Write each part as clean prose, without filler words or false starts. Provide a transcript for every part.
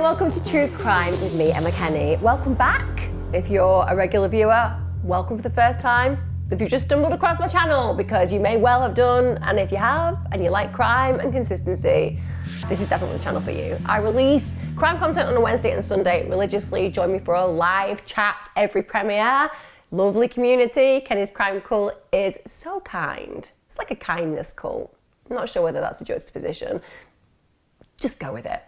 welcome to True Crime with me, Emma Kenny. Welcome back. If you're a regular viewer, welcome for the first time. If you've just stumbled across my channel, because you may well have done, and if you have, and you like crime and consistency, this is definitely the channel for you. I release crime content on a Wednesday and Sunday religiously. Join me for a live chat every premiere. Lovely community. Kenny's Crime Cult is so kind. It's like a kindness cult. I'm not sure whether that's a juxtaposition. Just go with it.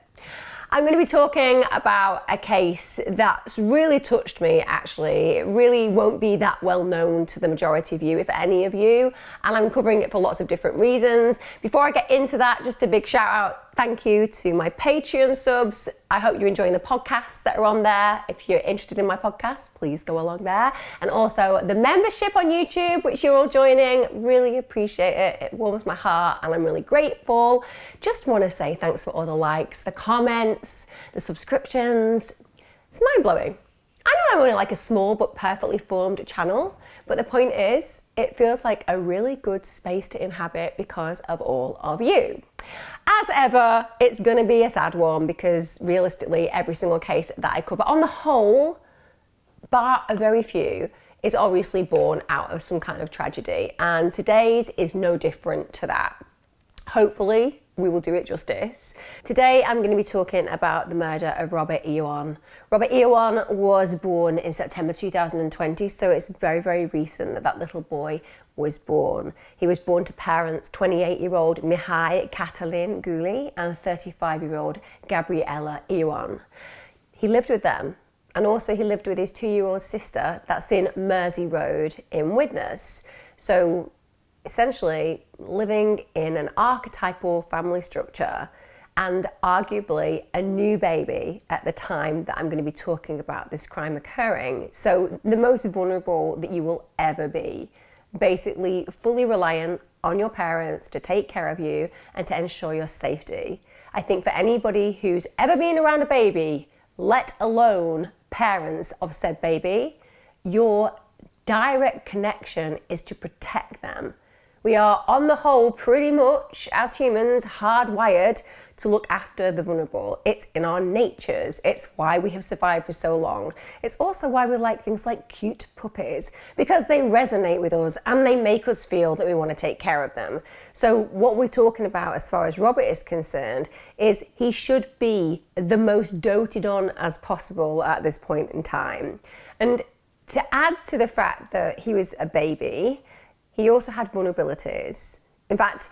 I'm going to be talking about a case that's really touched me, actually. It really won't be that well known to the majority of you, if any of you, and I'm covering it for lots of different reasons. Before I get into that, just a big shout out, thank you to my Patreon subs. I hope you're enjoying the podcasts that are on there. If you're interested in my podcast, please go along there. And also the membership on YouTube, which you're all joining, really appreciate it. It warms my heart and I'm really grateful. Just want to say thanks for all the likes, the comments, the subscriptions. It's mind-blowing. I know I'm only like a small but perfectly formed channel, but the point is, it feels like a really good space to inhabit because of all of you. As ever, it's going to be a sad one because realistically, every single case that I cover on the whole, bar a very few, is obviously born out of some kind of tragedy. And today's is no different to that. Hopefully, we will do it justice. Today, I'm going to be talking about the murder of Robert Iwan. Robert Iwan was born in September 2020, so it's very, very recent that that little boy was born. He was born to parents 28-year-old Mihai-Catalin Gulie and 35-year-old Gabriela Iwan. He lived with them, and also he lived with his 2-year-old sister that's in Mersey Road in Widnes. So essentially living in an archetypal family structure and arguably a new baby at the time that I'm going to be talking about this crime occurring. So the most vulnerable that you will ever be, basically fully reliant on your parents to take care of you and to ensure your safety. I think for anybody who's ever been around a baby, let alone parents of said baby, your direct connection is to protect them. We are, on the whole, pretty much, as humans, hardwired to look after the vulnerable. It's in our natures. It's why we have survived for so long. It's also why we like things like cute puppies, because they resonate with us and they make us feel that we want to take care of them. So what we're talking about as far as Robert is concerned is he should be the most doted on as possible at this point in time. And to add to the fact that he was a baby, he also had vulnerabilities. In fact,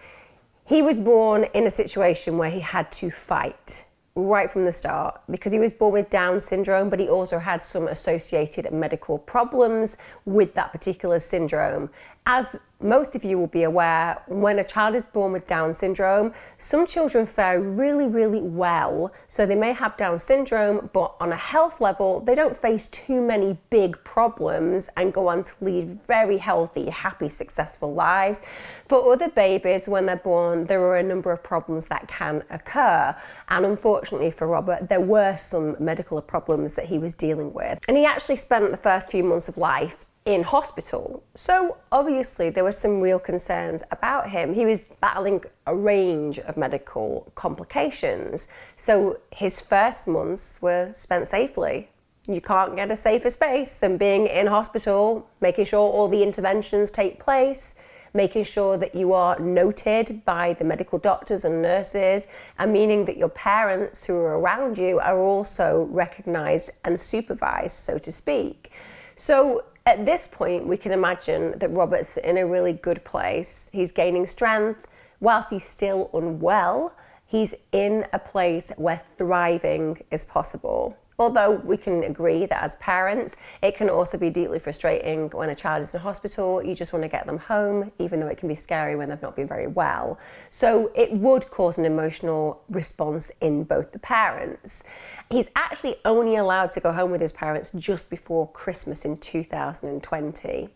he was born in a situation where he had to fight right from the start because he was born with Down syndrome, but he also had some associated medical problems with that particular syndrome. As most of you will be aware, when a child is born with Down syndrome, some children fare really, really well. So they may have Down syndrome, but on a health level, they don't face too many big problems and go on to lead very healthy, happy, successful lives. For other babies, when they're born, there are a number of problems that can occur. And unfortunately for Robert, there were some medical problems that he was dealing with. And he actually spent the first few months of life in hospital. So obviously there were some real concerns about him. He was battling a range of medical complications. So his first months were spent safely. You can't get a safer space than being in hospital, making sure all the interventions take place, making sure that you are noted by the medical doctors and nurses, and meaning that your parents who are around you are also recognized and supervised, so to speak. So at this point, we can imagine that Robert's in a really good place. He's gaining strength. Whilst he's still unwell, he's in a place where thriving is possible. Although we can agree that as parents, it can also be deeply frustrating when a child is in hospital. You just want to get them home, even though it can be scary when they've not been very well. So it would cause an emotional response in both the parents. He's actually only allowed to go home with his parents just before Christmas in 2020.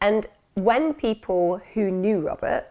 And when people who knew Robert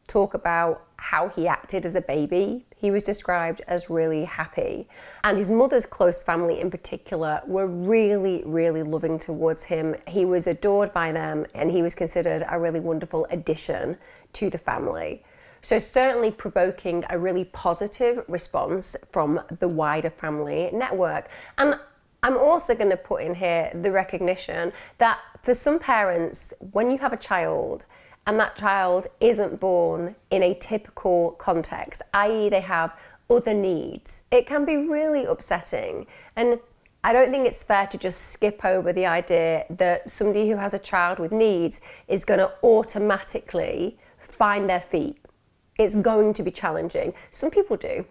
talk about how he acted as a baby, he was described as really happy. And his mother's close family in particular were really, really loving towards him. He was adored by them and he was considered a really wonderful addition to the family. So certainly provoking a really positive response from the wider family network. And I'm also going to put in here the recognition that for some parents, when you have a child and that child isn't born in a typical context, i.e. they have other needs, it can be really upsetting. And I don't think it's fair to just skip over the idea that somebody who has a child with needs is going to automatically find their feet. It's going to be challenging. Some people do.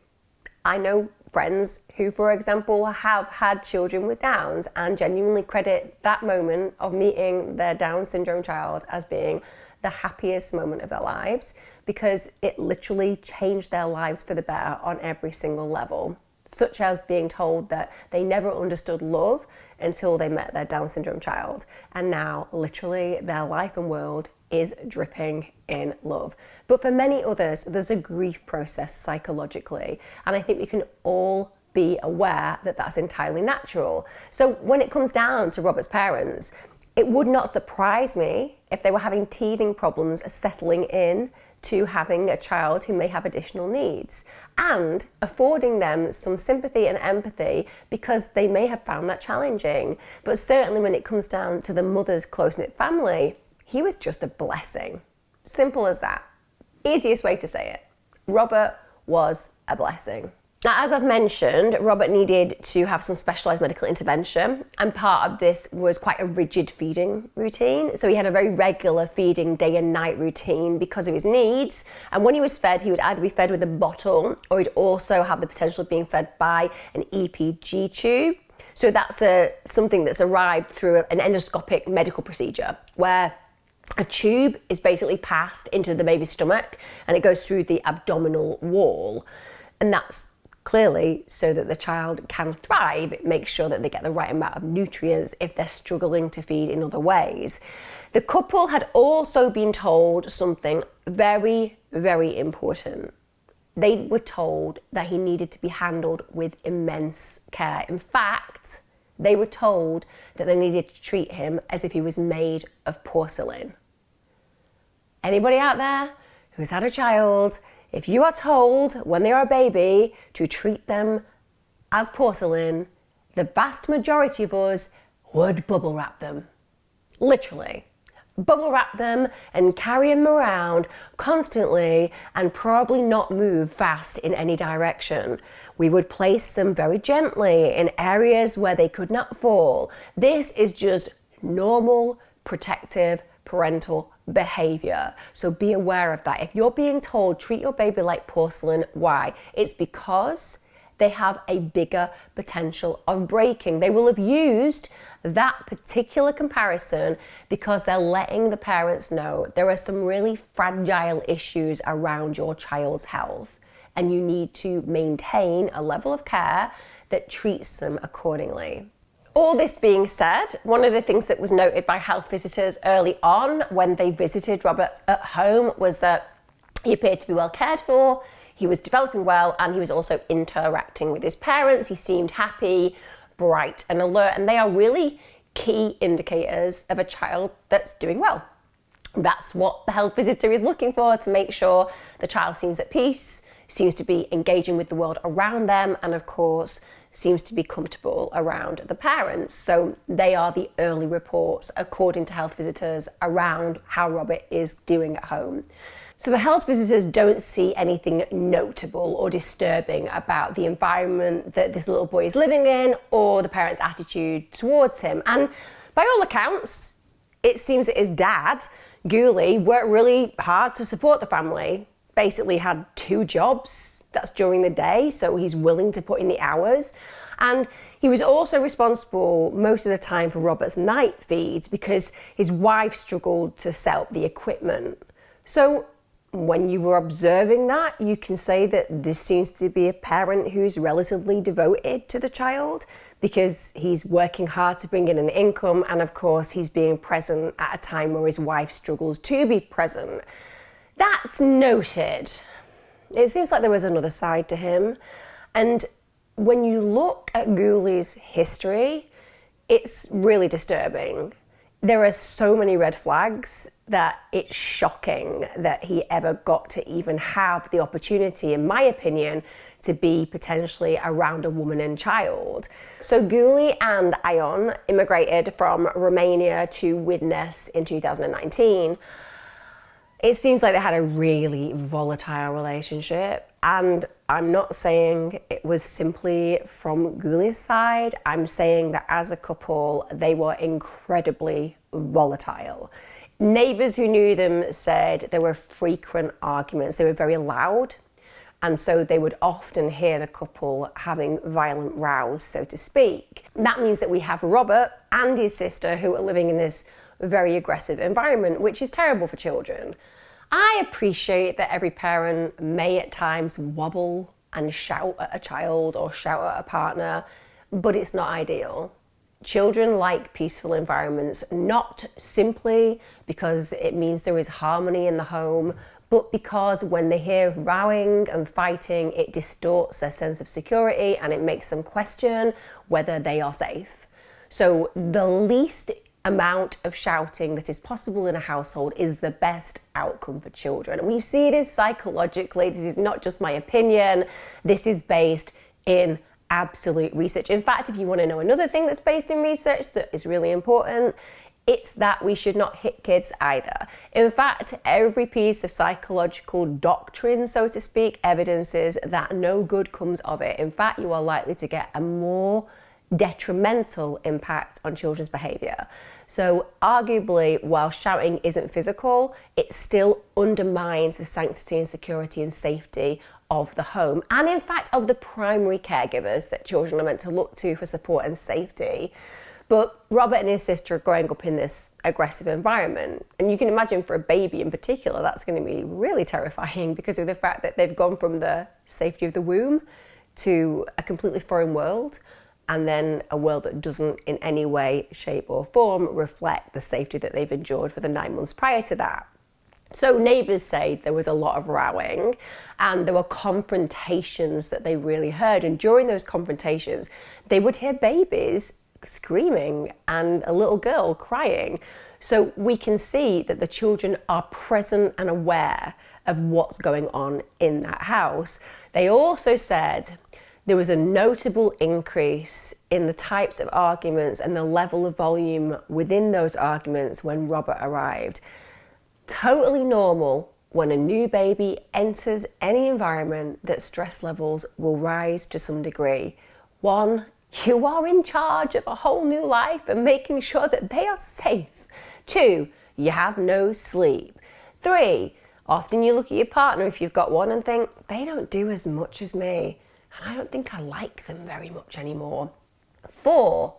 I know friends who, for example, have had children with Downs and genuinely credit that moment of meeting their Down syndrome child as being the happiest moment of their lives, because it literally changed their lives for the better on every single level, such as being told that they never understood love until they met their Down syndrome child. And now literally their life and world is dripping in love. But for many others, there's a grief process psychologically. And I think we can all be aware that that's entirely natural. So when it comes down to Robert's parents, it would not surprise me if they were having teething problems settling in to having a child who may have additional needs and affording them some sympathy and empathy because they may have found that challenging. But certainly when it comes down to the mother's close-knit family, he was just a blessing. Simple as that. Easiest way to say it. Robert was a blessing. Now, as I've mentioned, Robert needed to have some specialised medical intervention, and part of this was quite a rigid feeding routine. So he had a very regular feeding day and night routine because of his needs. And when he was fed, he would either be fed with a bottle or he'd also have the potential of being fed by an EPG tube. So that's something that's arrived through an endoscopic medical procedure where a tube is basically passed into the baby's stomach and it goes through the abdominal wall. And that's clearly so that the child can thrive. It makes sure that they get the right amount of nutrients if they're struggling to feed in other ways. The couple had also been told something very, very important. They were told that he needed to be handled with immense care. In fact, they were told that they needed to treat him as if he was made of porcelain. Anybody out there who's had a child, if you are told when they are a baby to treat them as porcelain, the vast majority of us would bubble wrap them. Literally. Bubble wrap them and carry them around constantly and probably not move fast in any direction. We would place them very gently in areas where they could not fall. This is just normal, protective, parental behavior. So be aware of that. If you're being told treat your baby like porcelain, why? It's because they have a bigger potential of breaking. They will have used that particular comparison because they're letting the parents know there are some really fragile issues around your child's health and you need to maintain a level of care that treats them accordingly. All this being said, one of the things that was noted by health visitors early on when they visited Robert at home was that he appeared to be well cared for, he was developing well, and he was also interacting with his parents. He seemed happy, bright, and alert, and they are really key indicators of a child that's doing well. That's what the health visitor is looking for, to make sure the child seems at peace, seems to be engaging with the world around them, and of course, seems to be comfortable around the parents. So they are the early reports, according to health visitors, around how Robert is doing at home. So the health visitors don't see anything notable or disturbing about the environment that this little boy is living in or the parents' attitude towards him. And by all accounts, it seems that his dad, Gulie, worked really hard to support the family, basically had 2 jobs. That's during the day, so he's willing to put in the hours. And he was also responsible most of the time for Robert's night feeds because his wife struggled to set up the equipment. So when you were observing that, you can say that this seems to be a parent who's relatively devoted to the child because he's working hard to bring in an income, and of course he's being present at a time where his wife struggles to be present. That's noted. It seems like there was another side to him. And when you look at Gulie's history, it's really disturbing. There are so many red flags that it's shocking that he ever got to even have the opportunity, in my opinion, to be potentially around a woman and child. So Gulie and Ion immigrated from Romania to Widnes in 2019. It seems like they had a really volatile relationship, and I'm not saying it was simply from Gulie's side. I'm saying that as a couple, they were incredibly volatile. Neighbours who knew them said there were frequent arguments. They were very loud, and so they would often hear the couple having violent rows, so to speak. That means that we have Robert and his sister who are living in this very aggressive environment, which is terrible for children. I appreciate that every parent may at times wobble and shout at a child or shout at a partner, but it's not ideal. Children like peaceful environments, not simply because it means there is harmony in the home, but because when they hear rowing and fighting, it distorts their sense of security and it makes them question whether they are safe. So the least amount of shouting that is possible in a household is the best outcome for children. And we see this psychologically. This is not just my opinion. This is based in absolute research. In fact, if you want to know another thing that's based in research that is really important, it's that we should not hit kids either. In fact, every piece of psychological doctrine, so to speak, evidences that no good comes of it. In fact, you are likely to get a more detrimental impact on children's behaviour. So arguably, while shouting isn't physical, it still undermines the sanctity and security and safety of the home, and in fact of the primary caregivers that children are meant to look to for support and safety. But Robert and his sister are growing up in this aggressive environment, and you can imagine for a baby in particular that's going to be really terrifying because of the fact that they've gone from the safety of the womb to a completely foreign world, and then a world that doesn't in any way, shape or form reflect the safety that they've endured for the 9 months prior to that. So neighbours say there was a lot of rowing and there were confrontations that they really heard, and during those confrontations they would hear babies screaming and a little girl crying. So we can see that the children are present and aware of what's going on in that house. They also said there was a notable increase in the types of arguments and the level of volume within those arguments when Robert arrived. Totally normal when a new baby enters any environment that stress levels will rise to some degree. 1, you are in charge of a whole new life and making sure that they are safe. 2, you have no sleep. 3, often you look at your partner if you've got one and think, they don't do as much as me, and I don't think I like them very much anymore. 4,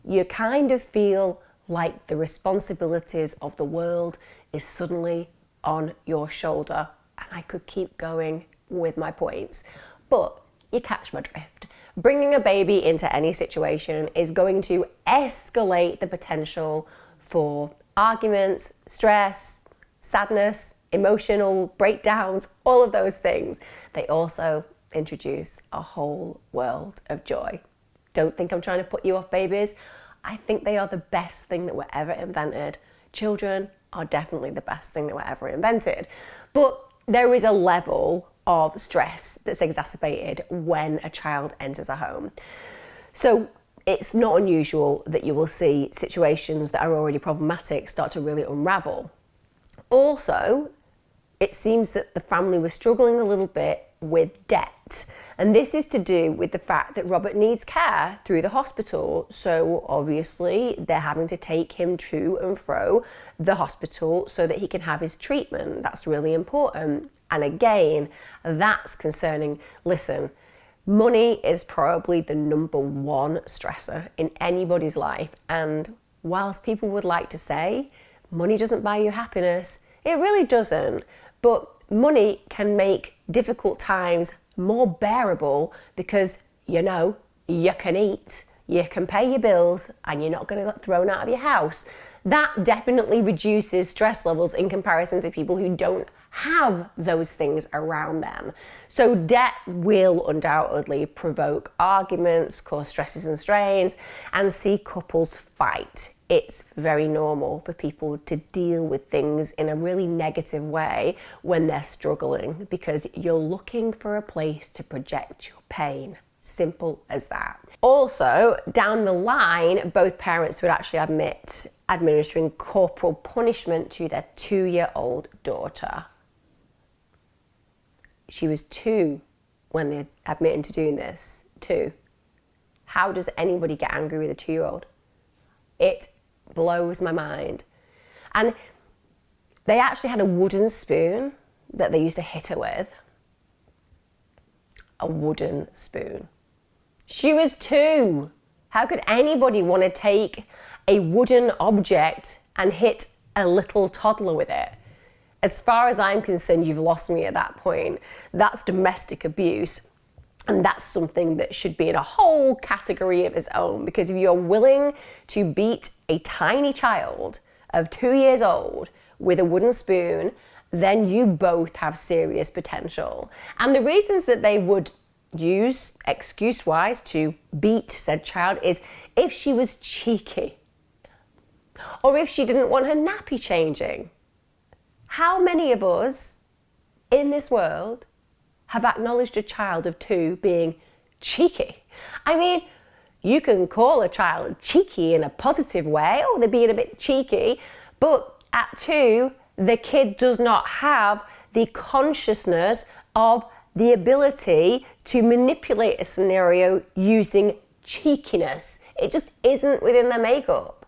you kind of feel like the responsibilities of the world is suddenly on your shoulder. And I could keep going with my points, but you catch my drift. Bringing a baby into any situation is going to escalate the potential for arguments, stress, sadness, emotional breakdowns, all of those things. They also introduce a whole world of joy. Don't think I'm trying to put you off babies. I think they are the best thing that were ever invented. Children are definitely the best thing that were ever invented. But there is a level of stress that's exacerbated when a child enters a home. So it's not unusual that you will see situations that are already problematic start to really unravel. Also, it seems that the family was struggling a little bit with debt. And this is to do with the fact that Robert needs care through the hospital. So obviously they're having to take him to and fro the hospital so that he can have his treatment. That's really important. And again, that's concerning. Listen, money is probably the number one stressor in anybody's life. And whilst people would like to say money doesn't buy you happiness, it really doesn't. But money can make difficult times more bearable because, you know, you can eat, you can pay your bills, and you're not going to get thrown out of your house. That definitely reduces stress levels in comparison to people who don't have those things around them. So debt will undoubtedly provoke arguments, cause stresses and strains, and see couples fight. it's very normal for people to deal with things in a really negative way when they're struggling, because you're looking for a place to project your pain. Simple as that. Also, down the line, both parents would actually admit administering corporal punishment to their 2-year-old daughter. She was 2 when they admitted to doing this. 2. How does anybody get angry with a 2-year-old? It blows my mind. And they actually had a wooden spoon that they used to hit her with. A wooden spoon. She was 2. How could anybody want to take a wooden object and hit a little toddler with it? As far as I'm concerned, you've lost me at that point. That's domestic abuse. And that's something that should be in a whole category of its own, because if you're willing to beat a tiny child of 2 years old with a wooden spoon, then you both have serious potential. And the reasons that they would use, excuse-wise, to beat said child is if she was cheeky, or if she didn't want her nappy changing. How many of us in this world have acknowledged a child of 2 being cheeky? I mean, you can call a child cheeky in a positive way, oh, they're being a bit cheeky, but at 2, the kid does not have the consciousness of the ability to manipulate a scenario using cheekiness. It just isn't within their makeup.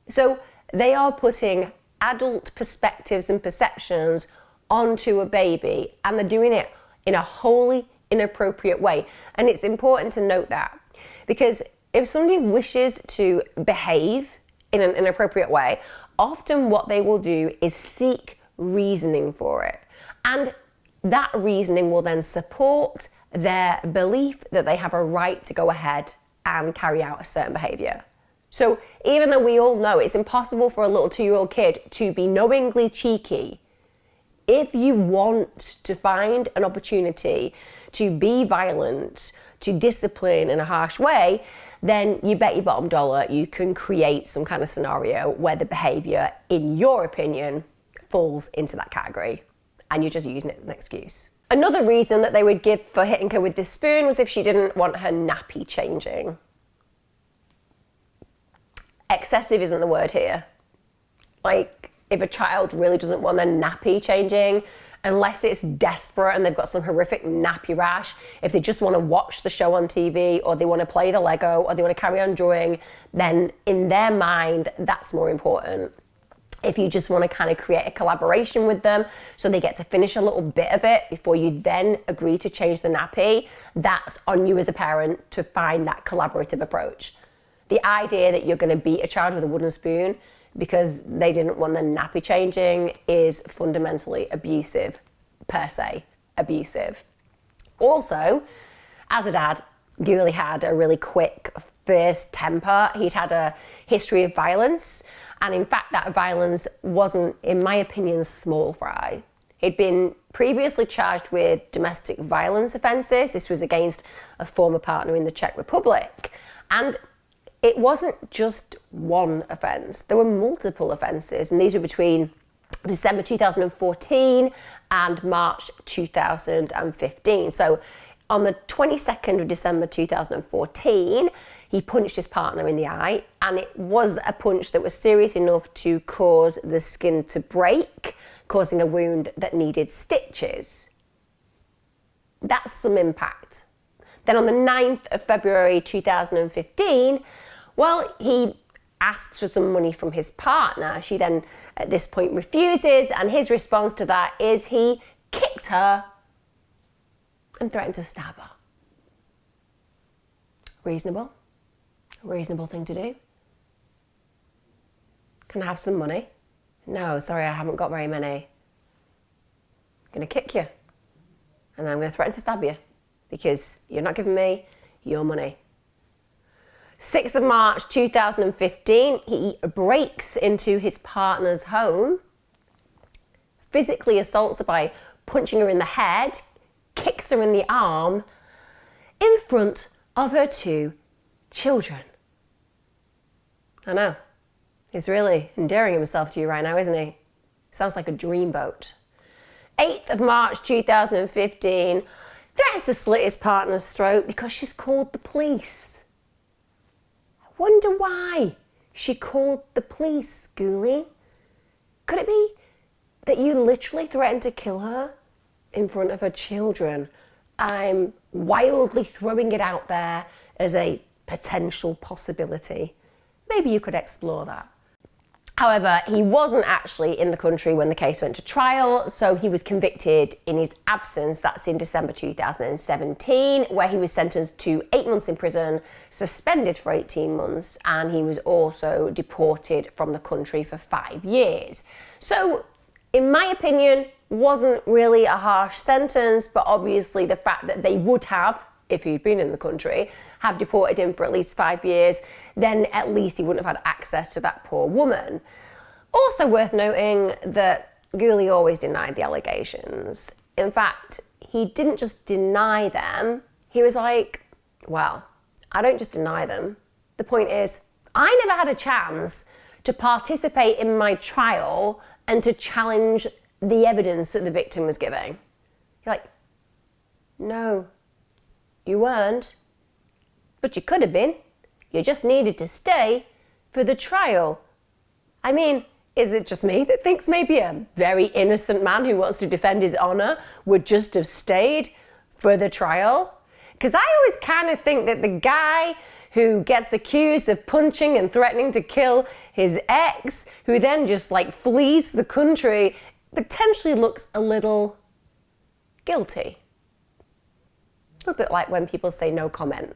So they are putting adult perspectives and perceptions onto a baby, and they're doing it in a wholly inappropriate way. And it's important to note that, because if somebody wishes to behave in an inappropriate way, often what they will do is seek reasoning for it. And that reasoning will then support their belief that they have a right to go ahead and carry out a certain behavior. So even though we all know it's impossible for a little 2-year-old kid to be knowingly cheeky, if you want to find an opportunity to be violent, to discipline in a harsh way, then you bet your bottom dollar you can create some kind of scenario where the behavior, in your opinion, falls into that category, and you're just using it as an excuse. Another reason that they would give for hitting her with this spoon was if she didn't want her nappy changing. Excessive isn't the word here. Like, if a child really doesn't want their nappy changing, unless it's desperate and they've got some horrific nappy rash, if they just want to watch the show on TV, or they want to play the Lego, or they want to carry on drawing, then in their mind, that's more important. If you just want to kind of create a collaboration with them so they get to finish a little bit of it before you then agree to change the nappy, that's on you as a parent to find that collaborative approach. The idea that you're going to beat a child with a wooden spoon because they didn't want their nappy changing is fundamentally abusive, per se, abusive. Also, as a dad, Gulie had a really quick, fierce temper. He'd had a history of violence, and in fact that violence wasn't, in my opinion, small fry. He'd been previously charged with domestic violence offences. This was against a former partner in the Czech Republic. And it wasn't just one offence. There were multiple offences, and these were between December 2014 and March 2015. So on the 22nd of December 2014, he punched his partner in the eye, and it was a punch that was serious enough to cause the skin to break, causing a wound that needed stitches. That's some impact. Then on the 9th of February 2015, well, he asks for some money from his partner. She then, at this point, refuses, and his response to that is he kicked her and threatened to stab her. Reasonable? A reasonable thing to do? Can I have some money? No, sorry, I haven't got very many. I'm going to kick you, and I'm going to threaten to stab you because you're not giving me your money. 6th of March 2015, he breaks into his partner's home, physically assaults her by punching her in the head, kicks her in the arm, in front of her 2 children. I know, He's really endearing himself to you right now, isn't he? Sounds like a dreamboat. 8th of March 2015, threatens to slit his partner's throat because she's called the police. I wonder why she called the police, Gulie. Could it be that you literally threatened to kill her in front of her children? I'm wildly throwing it out there as a potential possibility. Maybe you could explore that. However, he wasn't actually in the country when the case went to trial, so he was convicted in his absence. That's in December 2017, where he was sentenced to 8 months in prison, suspended for 18 months, and he was also deported from the country for 5 years. So, in my opinion, wasn't really a harsh sentence, but obviously the fact that they would have, if he'd been in the country, have deported him for at least 5 years, then at least he wouldn't have had access to that poor woman. Also worth noting that Gulie always denied the allegations. In fact, he didn't just deny them, he was like, well, I don't just deny them. The point is, I never had a chance to participate in my trial and to challenge the evidence that the victim was giving. You're like, no, you weren't. But you could have been. You just needed to stay for the trial. I mean, is it just me that thinks maybe a very innocent man who wants to defend his honor would just have stayed for the trial? Because I always kind of think that the guy who gets accused of punching and threatening to kill his ex, who then just like flees the country, potentially looks a little guilty. A little bit like when people say no comment.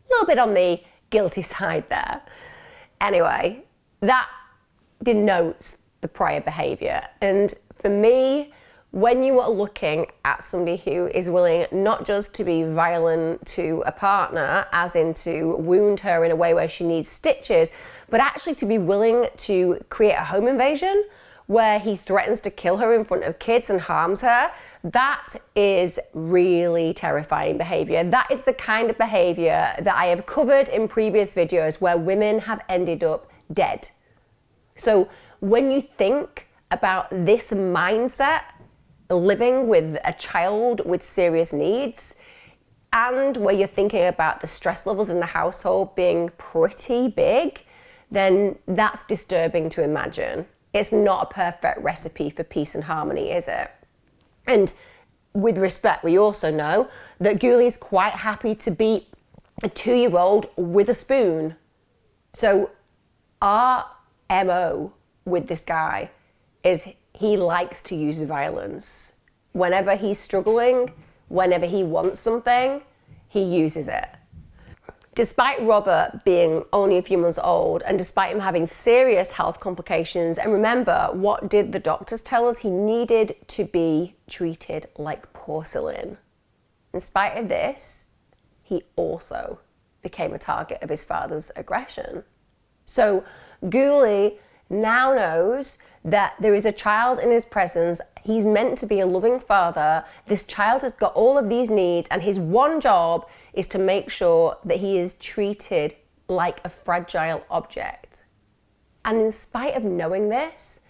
A little bit on the guilty side there. Anyway, that denotes the prior behaviour. And for me, when you are looking at somebody who is willing not just to be violent to a partner, as in to wound her in a way where she needs stitches, but actually to be willing to create a home invasion where he threatens to kill her in front of kids and harms her, that is really terrifying behaviour. That is the kind of behaviour that I have covered in previous videos where women have ended up dead. So when you think about this mindset, living with a child with serious needs, and where you're thinking about the stress levels in the household being pretty big, then that's disturbing to imagine. It's not a perfect recipe for peace and harmony, is it? And with respect, we also know that Gulie's quite happy to beat a 2-year-old with a spoon. So our MO with this guy is he likes to use violence. Whenever he's struggling, whenever he wants something, he uses it. Despite Robert being only a few months old, and despite him having serious health complications, and remember, what did the doctors tell us? He needed to be treated like porcelain. In spite of this, he also became a target of his father's aggression. So Gulie now knows that there is a child in his presence. He's meant to be a loving father. This child has got all of these needs, and his one job is to make sure that he is treated like a fragile object. And in spite of knowing this,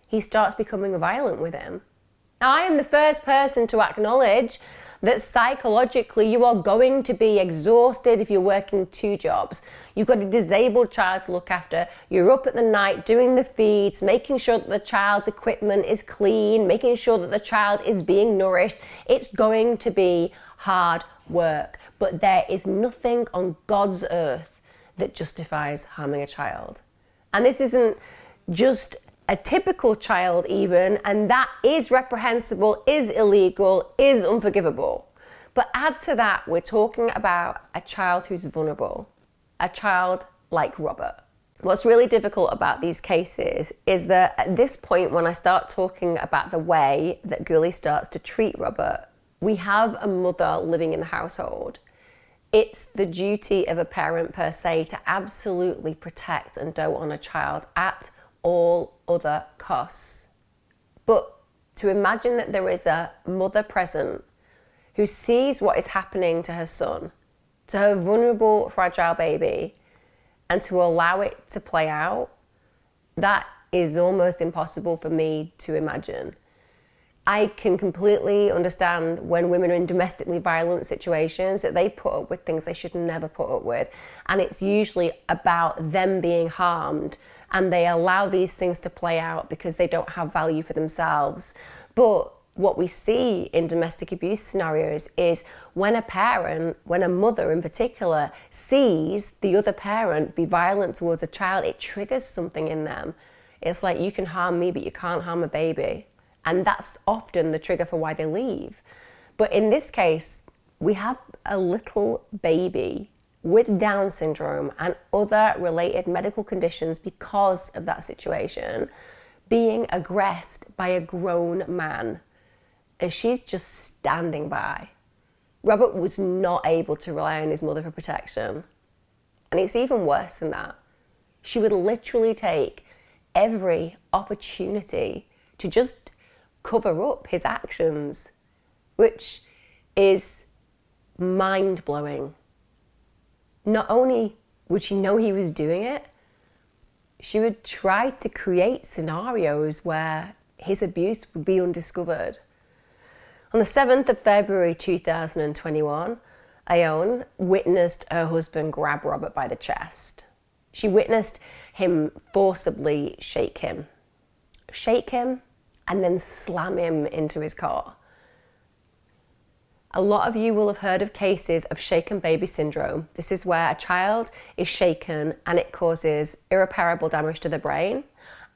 he starts becoming violent with him. Now, I am the first person to acknowledge that psychologically you are going to be exhausted if you're working 2 jobs. You've got a disabled child to look after. You're up at the night doing the feeds, making sure that the child's equipment is clean, making sure that the child is being nourished. It's going to be hard work. But there is nothing on God's earth that justifies harming a child. And this isn't just a typical child even, and that is reprehensible, is illegal, is unforgivable. But add to that, we're talking about a child who's vulnerable, a child like Robert. What's really difficult about these cases is that at this point, when I start talking about the way that Gulie starts to treat Robert, we have a mother living in the household. It's the duty of a parent per se to absolutely protect and dote on a child at all other costs. But to imagine that there is a mother present who sees what is happening to her son, to her vulnerable, fragile baby, and to allow it to play out, That is almost impossible for me to imagine. I can completely understand when women are in domestically violent situations that they put up with things they should never put up with. And it's usually about them being harmed, and they allow these things to play out because they don't have value for themselves. But what we see in domestic abuse scenarios is when a parent, when a mother in particular, sees the other parent be violent towards a child, it triggers something in them. It's like, you can harm me, but you can't harm a baby. And that's often the trigger for why they leave. But in this case, we have a little baby with Down syndrome and other related medical conditions because of that situation being aggressed by a grown man. And she's just standing by. Robert was not able to rely on his mother for protection. And it's even worse than that. She would literally take every opportunity to just cover up his actions, which is mind-blowing. Not only would she know he was doing it, she would try to create scenarios where his abuse would be undiscovered. On the 7th of February 2021, Aone witnessed her husband grab Robert by the chest. She witnessed him forcibly shake him, and then slam him into his car. A lot of you will have heard of cases of shaken baby syndrome. This is where a child is shaken and it causes irreparable damage to the brain,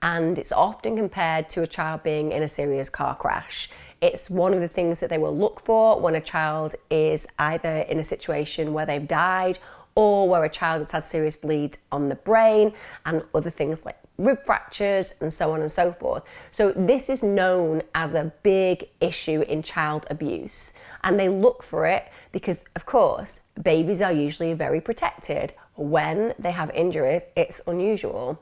and it's often compared to a child being in a serious car crash. It's one of the things that they will look for when a child is either in a situation where they've died or where a child has had serious bleed on the brain and other things like rib fractures and so on and so forth. So this is known as a big issue in child abuse, and they look for it because, of course, babies are usually very protected. When they have injuries, it's unusual.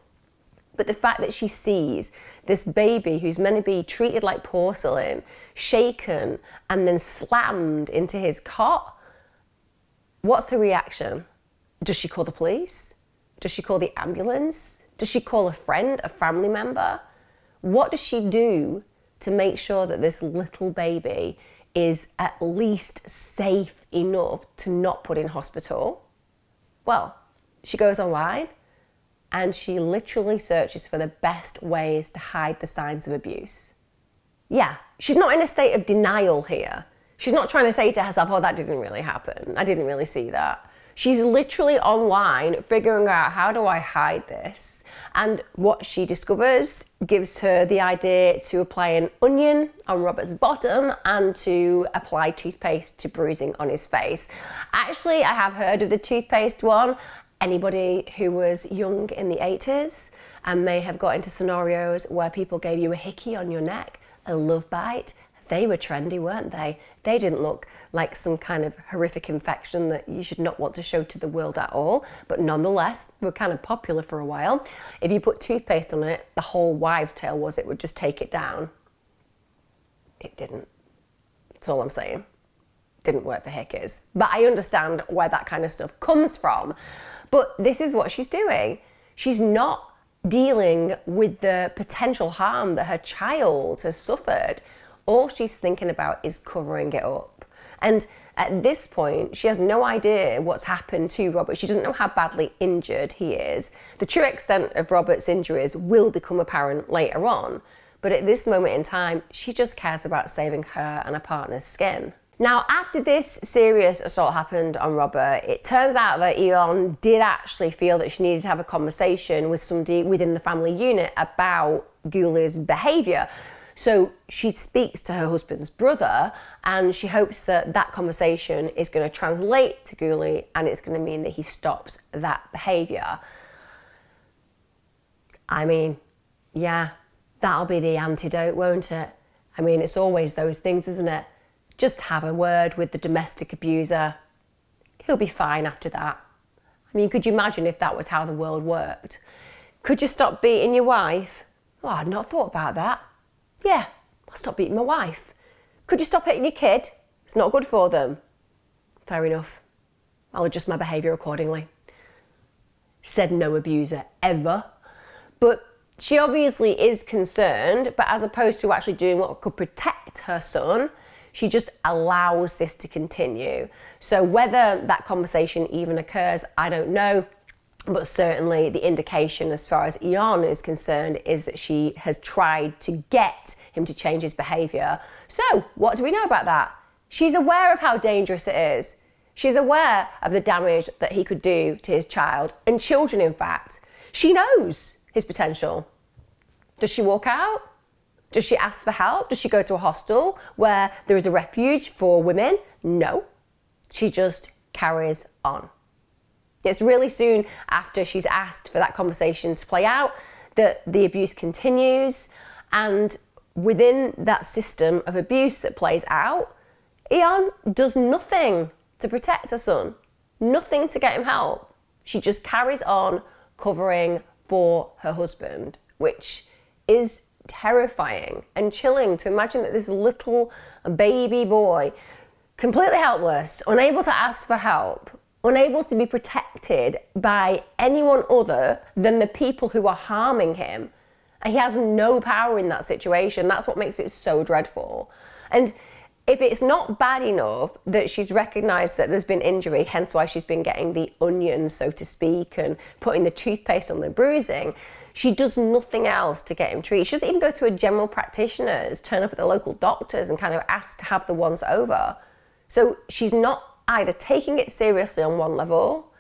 But the fact that she sees this baby who's meant to be treated like porcelain, shaken and then slammed into his cot, what's her reaction? Does she call the police? Does she call the ambulance? Does she call a friend, a family member? What does she do to make sure that this little baby is at least safe enough to not put in hospital? Well, she goes online and she literally searches for the best ways to hide the signs of abuse. Yeah, she's not in a state of denial here. She's not trying to say to herself, oh, that didn't really happen. I didn't really see that. She's literally online figuring out, how do I hide this? And what she discovers gives her the idea to apply an onion on Robert's bottom and to apply toothpaste to bruising on his face. Actually, I have heard of the toothpaste one. Anybody who was young in the 80s and may have got into scenarios where people gave you a hickey on your neck, a love bite, they were trendy, weren't they? They didn't look like some kind of horrific infection that you should not want to show to the world at all, but nonetheless, were kind of popular for a while. If you put toothpaste on it, the whole wives' tale was it would just take it down. It didn't. That's all I'm saying. Didn't work for hickeys. But I understand where that kind of stuff comes from. But this is what she's doing. She's not dealing with the potential harm that her child has suffered. All she's thinking about is covering it up. And at this point, she has no idea what's happened to Robert. She doesn't know how badly injured he is. The true extent of Robert's injuries will become apparent later on. But at this moment in time, she just cares about saving her and her partner's skin. Now, after this serious assault happened on Robert, it turns out that Aone did actually feel that she needed to have a conversation with somebody within the family unit about Gulie's behaviour. So she speaks to her husband's brother, and she hopes that that conversation is going to translate to Gulie and it's going to mean that he stops that behaviour. I mean, yeah, that'll be the antidote, won't it? I mean, it's always those things, isn't it? Just have a word with the domestic abuser. He'll be fine after that. I mean, could you imagine if that was how the world worked? Could you stop beating your wife? Oh, I'd not thought about that. Yeah, I'll stop beating my wife. Could you stop hitting your kid? It's not good for them. Fair enough. I'll adjust my behaviour accordingly. Said no abuser ever. But She obviously is concerned, but as opposed to actually doing what could protect her son, she just allows this to continue. So whether that conversation even occurs, I don't know. But certainly the indication as far as Ian is concerned is that she has tried to get him to change his behaviour. So what do we know about that? She's aware of how dangerous it is. She's aware of the damage that he could do to his child, and children in fact. She knows his potential. Does she walk out? Does she ask for help? Does she go to a hostel where there is a refuge for women? No. She just carries on. It's really soon after she's asked for that conversation to play out that the abuse continues, and within that system of abuse that plays out, Ian does nothing to protect her son, nothing to get him help. She just carries on covering for her husband, which is terrifying and chilling to imagine that this little baby boy, completely helpless, unable to ask for help, unable to be protected by anyone other than the people who are harming him. And he has no power in that situation. That's what makes it so dreadful. And if it's not bad enough that she's recognised that there's been injury, hence why she's been getting the onions, so to speak, and putting the toothpaste on the bruising, she does nothing else to get him treated. She doesn't even go to a general practitioner's, turn up at the local doctors and kind of ask to have the once over. So she's not either taking it seriously on one level,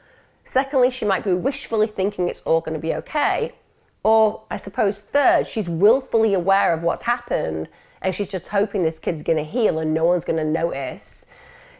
secondly, she might be wishfully thinking it's all going to be okay, or I suppose third, she's willfully aware of what's happened and she's just hoping this kid's going to heal and no one's going to notice.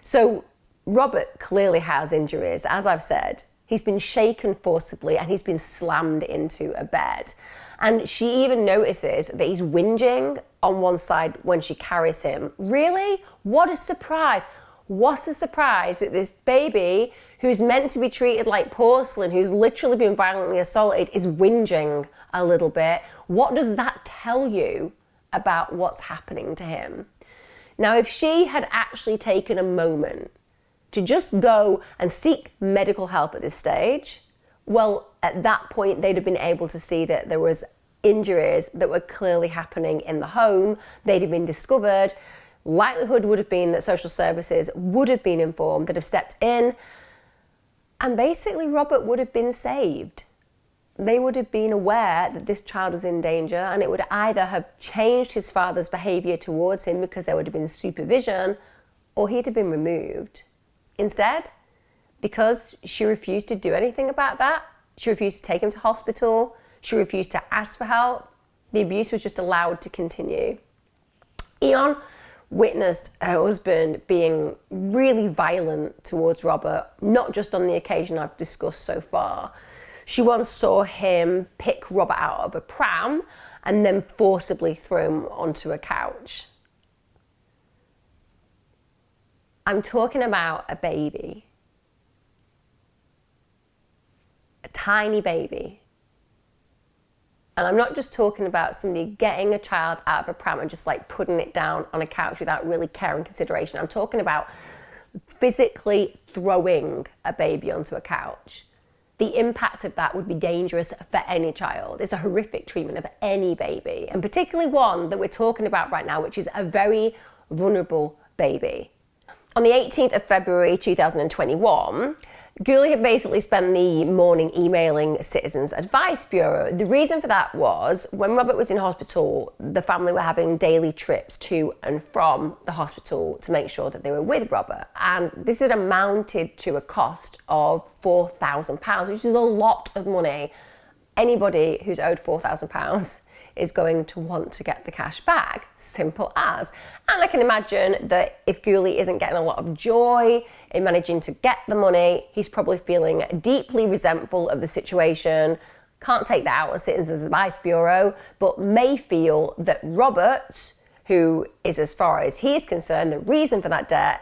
So Robert clearly has injuries, as I've said. He's been shaken forcibly and he's been slammed into a bed. And she even notices that he's whinging on one side when she carries him. Really? What a surprise. What a surprise that this baby who's meant to be treated like porcelain, who's literally been violently assaulted, is whinging a little bit. What does that tell you about what's happening to him? Now, if she had actually taken a moment to just go and seek medical help at this stage, well, at that point, they'd have been able to see that there was injuries that were clearly happening in the home. They'd have been discovered. Likelihood would have been that social services would have been informed, that have stepped in, and basically Robert would have been saved. They would have been aware that this child was in danger, and it would either have changed his father's behaviour towards him because there would have been supervision, or he'd have been removed. Instead, because she refused to do anything about that, she refused to take him to hospital, she refused to ask for help, the abuse was just allowed to continue. Ian witnessed her husband being really violent towards Robert, not just on the occasion I've discussed so far. She once saw him pick Robert out of a pram and then forcibly throw him onto a couch. I'm talking about a baby, a tiny baby. And I'm not just talking about somebody getting a child out of a pram and just like putting it down on a couch without really care and consideration. I'm talking about physically throwing a baby onto a couch. The impact of that would be dangerous for any child. It's a horrific treatment of any baby, and particularly one that we're talking about right now, which is a very vulnerable baby. On the 18th of February 2021, Gulie had basically spent the morning emailing Citizens Advice Bureau. The reason for that was when Robert was in hospital, the family were having daily trips to and from the hospital to make sure that they were with Robert. And this had amounted to a cost of £4,000, which is a lot of money. Anybody who's owed £4,000 is going to want to get the cash back, simple as. And I can imagine that if Gulie isn't getting a lot of joy in managing to get the money, he's probably feeling deeply resentful of the situation, can't take that out on Citizens Advice Bureau, but may feel that Robert, who is, as far as he is concerned, the reason for that debt,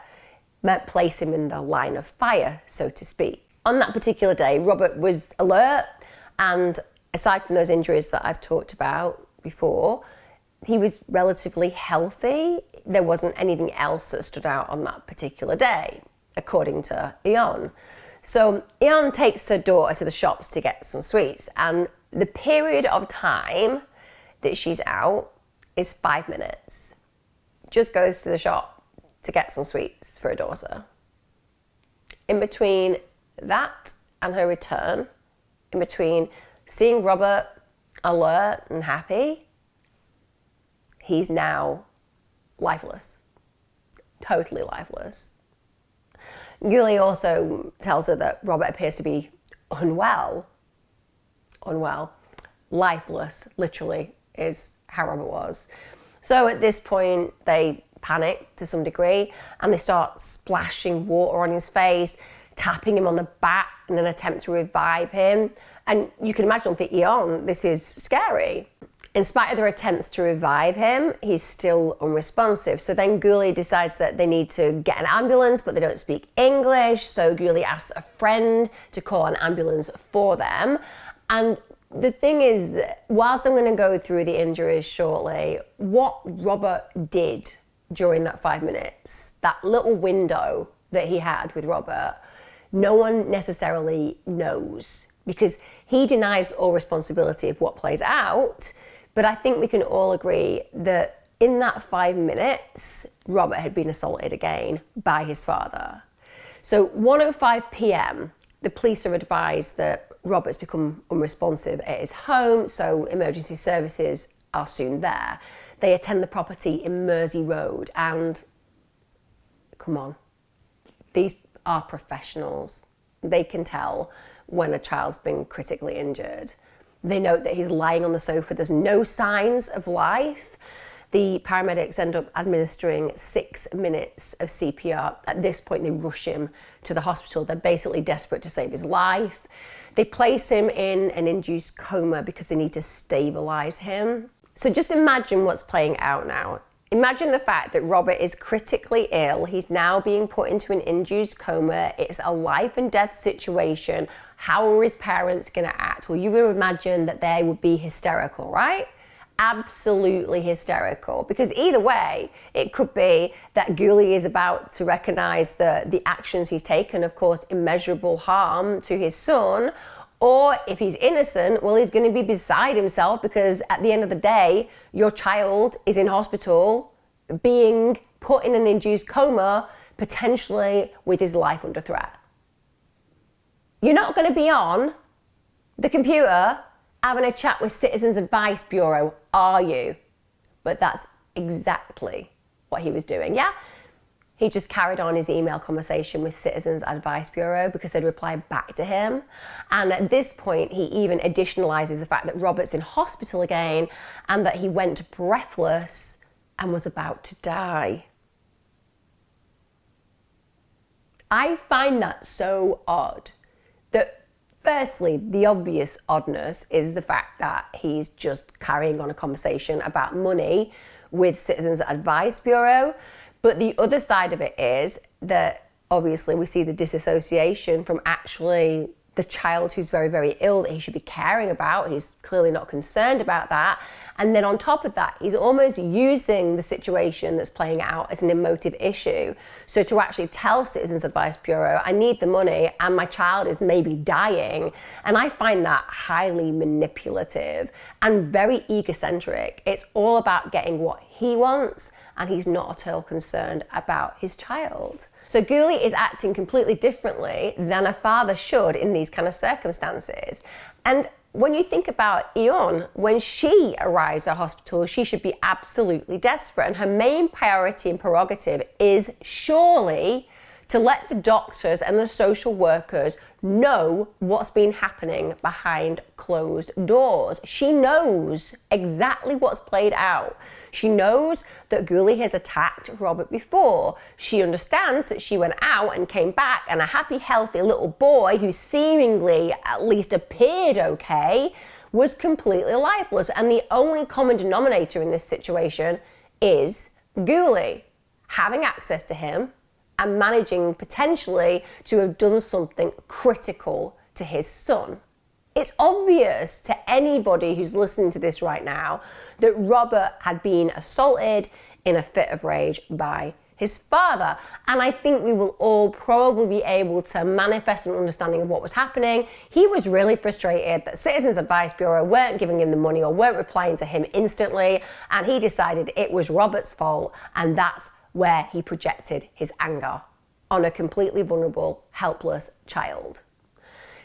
might place him in the line of fire, so to speak. On that particular day, Robert was alert, and aside from those injuries that I've talked about before, he was relatively healthy. There wasn't anything else that stood out on that particular day, according to Ian. So Ian takes her daughter to the shops to get some sweets, and The period of time that she's out is 5 minutes. Just goes to the shop to get some sweets for her daughter. In between that and her return, in between seeing Robert alert and happy, he's now lifeless. Totally lifeless. Gulie also tells her that Robert appears to be unwell. Lifeless, literally, is how Robert was. So at this point, they panic to some degree and they start splashing water on his face, tapping him on the back in an attempt to revive him. And you can imagine for Eon, this is scary. In spite of their attempts to revive him, he's still unresponsive. So then Gulie decides that they need to get an ambulance, but they don't speak English. So Gulie asks a friend to call an ambulance for them. And the thing is, whilst I'm going to go through the injuries shortly, what Robert did during that 5 minutes, that little window that he had with Robert, no one necessarily knows, because he denies all responsibility of what plays out. But I think we can all agree that in that 5 minutes, Robert had been assaulted again by his father. So 1:05 p.m, the police are advised that Robert's become unresponsive at his home, so emergency services are soon there. They attend the property in Mersey Road, and come on, these are professionals. They can tell when a child's been critically injured. They note that he's lying on the sofa. There's no signs of life. The paramedics end up administering 6 minutes of CPR. At this point, they rush him to the hospital. They're basically desperate to save his life. They place him in an induced coma because they need to stabilize him. So just imagine what's playing out now. Imagine the fact that Robert is critically ill. He's now being put into an induced coma. It's a life and death situation. How are his parents going to act? Well, you would imagine that they would be hysterical, right? Absolutely hysterical. Because either way, it could be that Gulie is about to recognize the actions he's taken, of course, immeasurable harm to his son. Or if he's innocent, well, he's going to be beside himself, because at the end of the day, your child is in hospital being put in an induced coma, potentially with his life under threat. You're not going to be on the computer having a chat with Citizens Advice Bureau, are you? But that's exactly what he was doing, yeah? He just carried on his email conversation with Citizens Advice Bureau because they'd replied back to him. And at this point, he even additionalizes the fact that Robert's in hospital again and that he went breathless and was about to die. I find that so odd. That firstly, the obvious oddness is the fact that he's just carrying on a conversation about money with Citizens Advice Bureau. But the other side of it is that obviously we see the disassociation from actually the child who's very, very ill that he should be caring about. He's clearly not concerned about that. And then on top of that, he's almost using the situation that's playing out as an emotive issue. So to actually tell Citizens Advice Bureau, I need the money and my child is maybe dying. And I find that highly manipulative and very egocentric. It's all about getting what he wants, and he's not at all concerned about his child. So Gulie is acting completely differently than a father should in these kind of circumstances. And when you think about Eon, when she arrives at hospital, she should be absolutely desperate. And her main priority and prerogative is surely to let the doctors and the social workers know what's been happening behind closed doors. She knows exactly what's played out. She knows that Gulie has attacked Robert before. She understands that she went out and came back, and a happy, healthy little boy who seemingly at least appeared okay was completely lifeless. And the only common denominator in this situation is Gulie having access to him and managing potentially to have done something critical to his son. It's obvious to anybody who's listening to this right now that Robert had been assaulted in a fit of rage by his father. And I think we will all probably be able to manifest an understanding of what was happening. He was really frustrated that Citizens Advice Bureau weren't giving him the money or weren't replying to him instantly, and he decided it was Robert's fault, and that's where he projected his anger on a completely vulnerable, helpless child.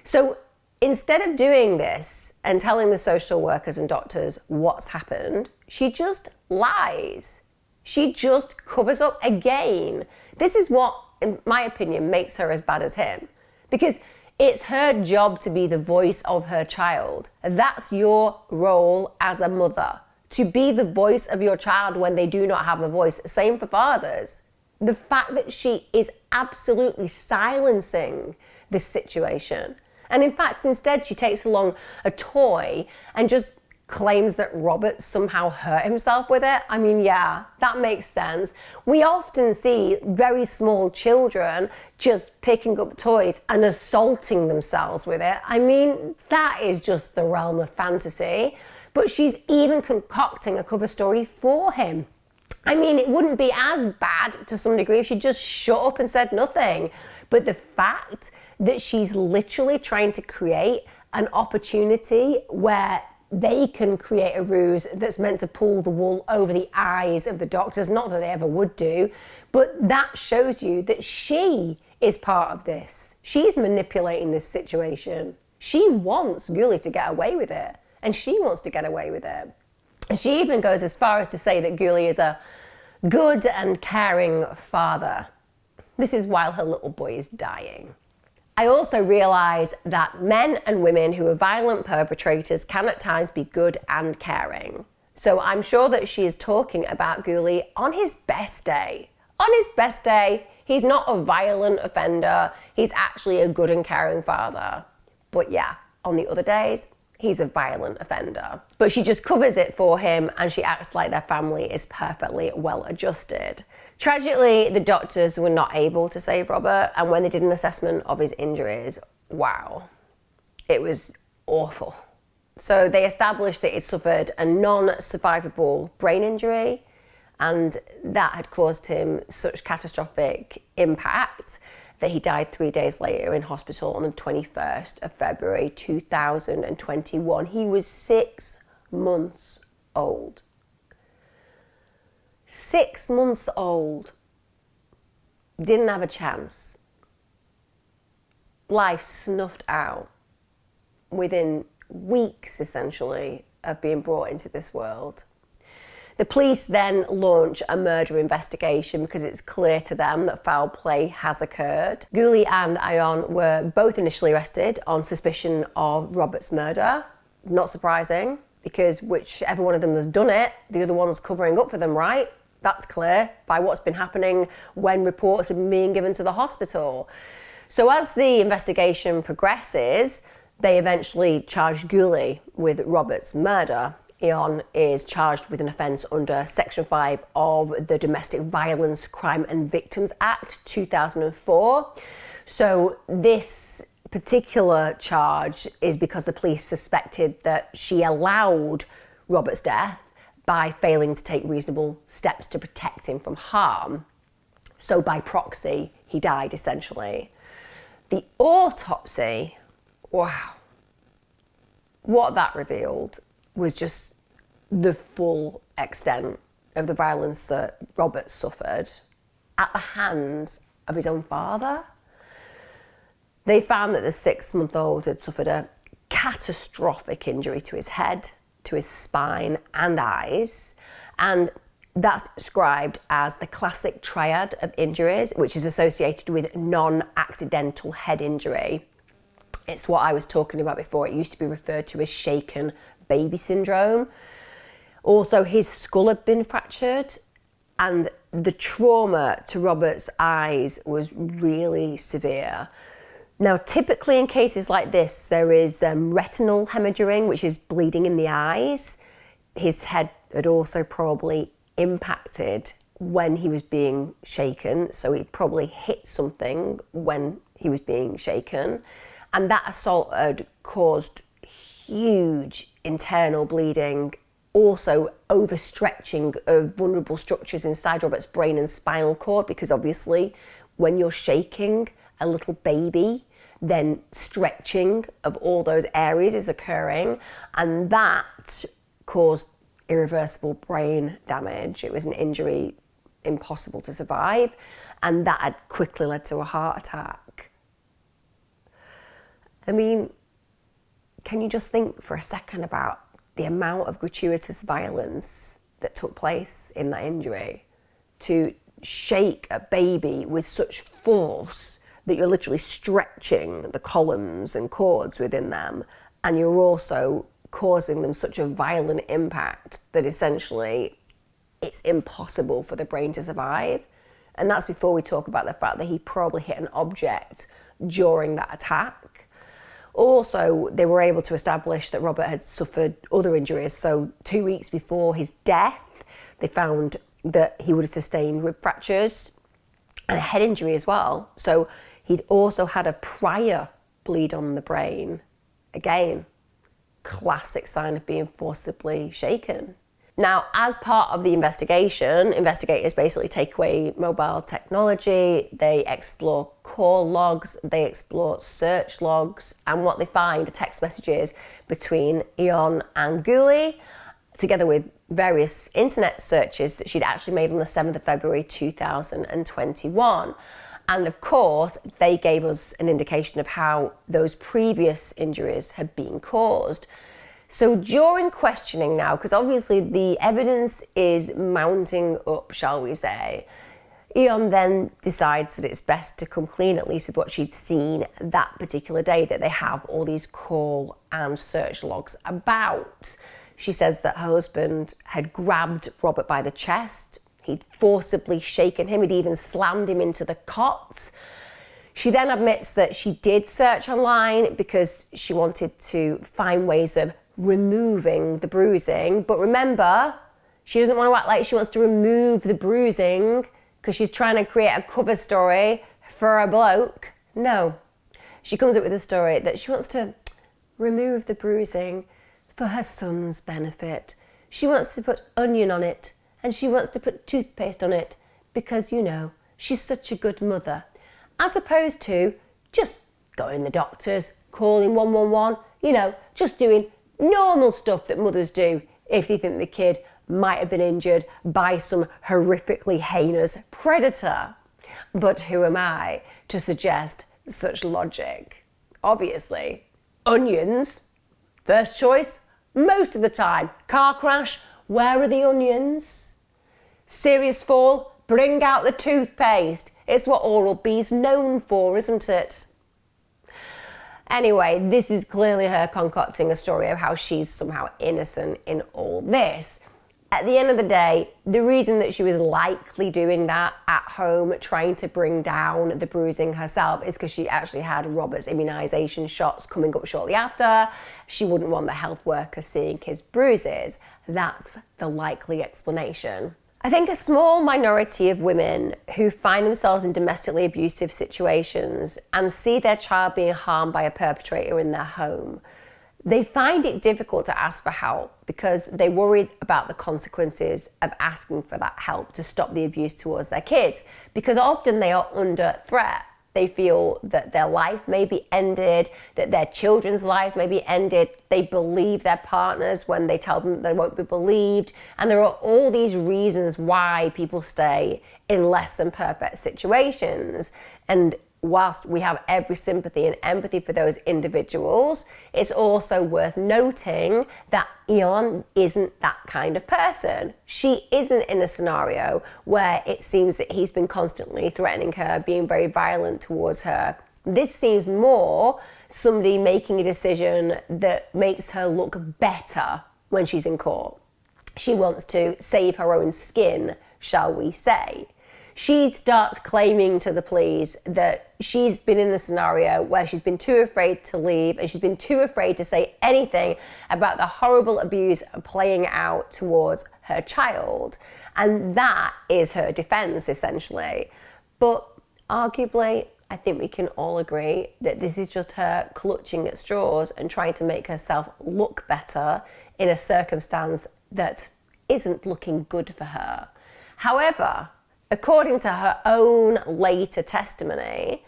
So instead of doing this and telling the social workers and doctors what's happened, she just lies. She just covers up again. This is what, in my opinion, makes her as bad as him. Because it's her job to be the voice of her child. That's your role as a mother, to be the voice of your child when they do not have a voice. Same for fathers. The fact that she is absolutely silencing this situation. And in fact, instead, she takes along a toy and just claims that Robert somehow hurt himself with it. I mean, yeah, that makes sense. We often see very small children just picking up toys and assaulting themselves with it. I mean, that is just the realm of fantasy. But she's even concocting a cover story for him. I mean, it wouldn't be as bad to some degree if she just shut up and said nothing. But the fact that she's literally trying to create an opportunity where they can create a ruse that's meant to pull the wool over the eyes of the doctors, not that they ever would do, but that shows you that she is part of this. She's manipulating this situation. She wants Gulie to get away with it, and she wants to get away with it. And she even goes as far as to say that Gulie is a good and caring father. This is while her little boy is dying. I also realise that men and women who are violent perpetrators can at times be good and caring. So I'm sure that she is talking about Gulie on his best day. On his best day, he's not a violent offender, he's actually a good and caring father. But yeah, on the other days, he's a violent offender. But she just covers it for him and she acts like their family is perfectly well adjusted. Tragically, the doctors were not able to save Robert, and when they did an assessment of his injuries, wow, it was awful. So they established that he'd suffered a non-survivable brain injury, and that had caused him such catastrophic impact that he died 3 days later in hospital on the 21st of February 2021. He was 6 months old. 6 months old. Didn't have a chance. Life snuffed out within weeks, essentially, of being brought into this world. The police then launch a murder investigation because it's clear to them that foul play has occurred. Gulie and Ion were both initially arrested on suspicion of Robert's murder. Not surprising, because whichever one of them has done it, the other one's covering up for them, right? That's clear by what's been happening when reports have been being given to the hospital. So as the investigation progresses, they eventually charge Gulie with Robert's murder. Ion is charged with an offence under Section 5 of the Domestic Violence Crime and Victims Act 2004. So this particular charge is because the police suspected that she allowed Robert's death by failing to take reasonable steps to protect him from harm. So by proxy, he died essentially. The autopsy, wow, what that revealed was just the full extent of the violence that Robert suffered at the hands of his own father. They found that the 6-month-old had suffered a catastrophic injury to his head, to his spine and eyes, and that's described as the classic triad of injuries, which is associated with non-accidental head injury. It's what I was talking about before. It used to be referred to as shaken baby syndrome. Also, his skull had been fractured, and the trauma to Robert's eyes was really severe. Now, typically in cases like this, there is retinal hemorrhaging, which is bleeding in the eyes. His head had also probably impacted when he was being shaken, so he probably hit something when he was being shaken. And that assault had caused huge internal bleeding also overstretching of vulnerable structures inside Robert's brain and spinal cord, because obviously when you're shaking a little baby, then stretching of all those areas is occurring, and that caused irreversible brain damage. It was an injury impossible to survive, and that had quickly led to a heart attack. I mean, can you just think for a second about the amount of gratuitous violence that took place in that injury? To shake a baby with such force that you're literally stretching the columns and cords within them, and you're also causing them such a violent impact that essentially it's impossible for the brain to survive. And that's before we talk about the fact that he probably hit an object during that attack. Also, they were able to establish that Robert had suffered other injuries. So 2 weeks before his death, they found that he would have sustained rib fractures and a head injury as well. So he'd also had a prior bleed on the brain. Again, classic sign of being forcibly shaken. Now, as part of the investigation, investigators basically take away mobile technology, they explore call logs, they explore search logs, and what they find are text messages between Ion and Gulie, together with various internet searches that she'd actually made on the 7th of February 2021. And of course, they gave us an indication of how those previous injuries had been caused. So during questioning now, because obviously the evidence is mounting up, shall we say, Ion then decides that it's best to come clean, at least with what she'd seen that particular day, that they have all these call and search logs about. She says that her husband had grabbed Robert by the chest, he'd forcibly shaken him, he'd even slammed him into the cot. She then admits that she did search online because she wanted to find ways of removing the bruising. But remember, she doesn't want to act like she wants to remove the bruising because she's trying to create a cover story for a bloke. No, she comes up with a story that she wants to remove the bruising for her son's benefit. She wants to put onion on it and she wants to put toothpaste on it because, you know, she's such a good mother. As opposed to just going to the doctors, calling 111, you know, just doing normal stuff that mothers do if they think the kid might have been injured by some horrifically heinous predator. But who am I to suggest such logic? Obviously, onions, first choice, most of the time. Car crash, where are the onions? Serious fall, bring out the toothpaste. It's what Oral-B's known for, isn't it? Anyway, this is clearly her concocting a story of how she's somehow innocent in all this. At the end of the day, the reason that she was likely doing that at home, trying to bring down the bruising herself, is because she actually had Robert's immunisation shots coming up shortly after. She wouldn't want the health worker seeing his bruises. That's the likely explanation. I think a small minority of women who find themselves in domestically abusive situations and see their child being harmed by a perpetrator in their home, they find it difficult to ask for help because they worry about the consequences of asking for that help to stop the abuse towards their kids, because often they are under threat. They feel that their life may be ended, that their children's lives may be ended. They believe their partners when they tell them they won't be believed. And there are all these reasons why people stay in less than perfect situations. And whilst we have every sympathy and empathy for those individuals, it's also worth noting that Ion isn't that kind of person. She isn't in a scenario where it seems that he's been constantly threatening her, being very violent towards her. This seems more somebody making a decision that makes her look better when she's in court. She wants to save her own skin, shall we say. She starts claiming to the police that she's been in the scenario where she's been too afraid to leave and she's been too afraid to say anything about the horrible abuse playing out towards her child. And that is her defense, essentially. But arguably, I think we can all agree that this is just her clutching at straws and trying to make herself look better in a circumstance that isn't looking good for her. However, according to her own later testimony,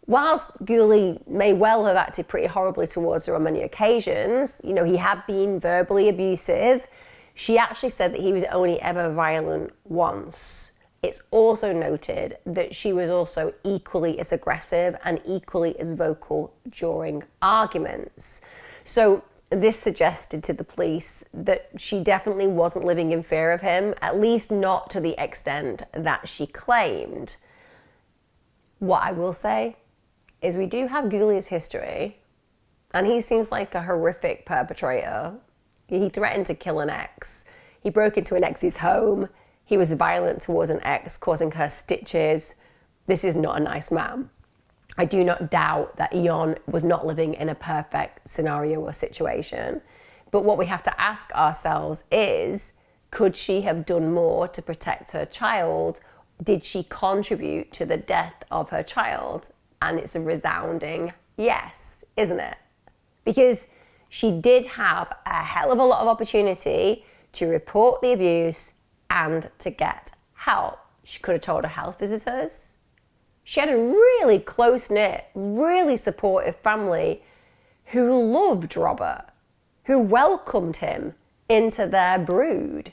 whilst Gulie may well have acted pretty horribly towards her on many occasions, you know, he had been verbally abusive, she actually said that he was only ever violent once. It's also noted that she was also equally as aggressive and equally as vocal during arguments. So this suggested to the police that she definitely wasn't living in fear of him, at least not to the extent that she claimed. What I will say is we do have Gulie's history, and he seems like a horrific perpetrator. He threatened to kill an ex. He broke into an ex's home. He was violent towards an ex, causing her stitches. This is not a nice man. I do not doubt that Ion was not living in a perfect scenario or situation. But what we have to ask ourselves is, could she have done more to protect her child? Did she contribute to the death of her child? And it's a resounding yes, isn't it? Because she did have a hell of a lot of opportunity to report the abuse and to get help. She could have told her health visitors. She had a really close-knit, really supportive family who loved Robert, who welcomed him into their brood.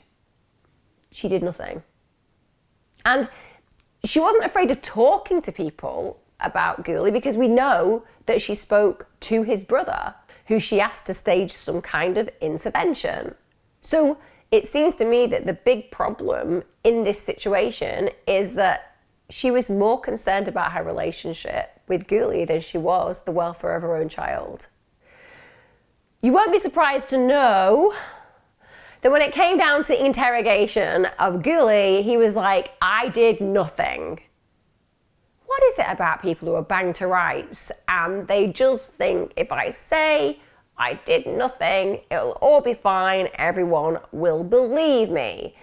She did nothing. And she wasn't afraid of talking to people about Gulie, because we know that she spoke to his brother, who she asked to stage some kind of intervention. So it seems to me that the big problem in this situation is that she was more concerned about her relationship with Gulie than she was the welfare of her own child. You won't be surprised to know that when it came down to the interrogation of Gulie, he was like, I did nothing. What is it about people who are banged to rights and they just think, if I say I did nothing, it'll all be fine, everyone will believe me?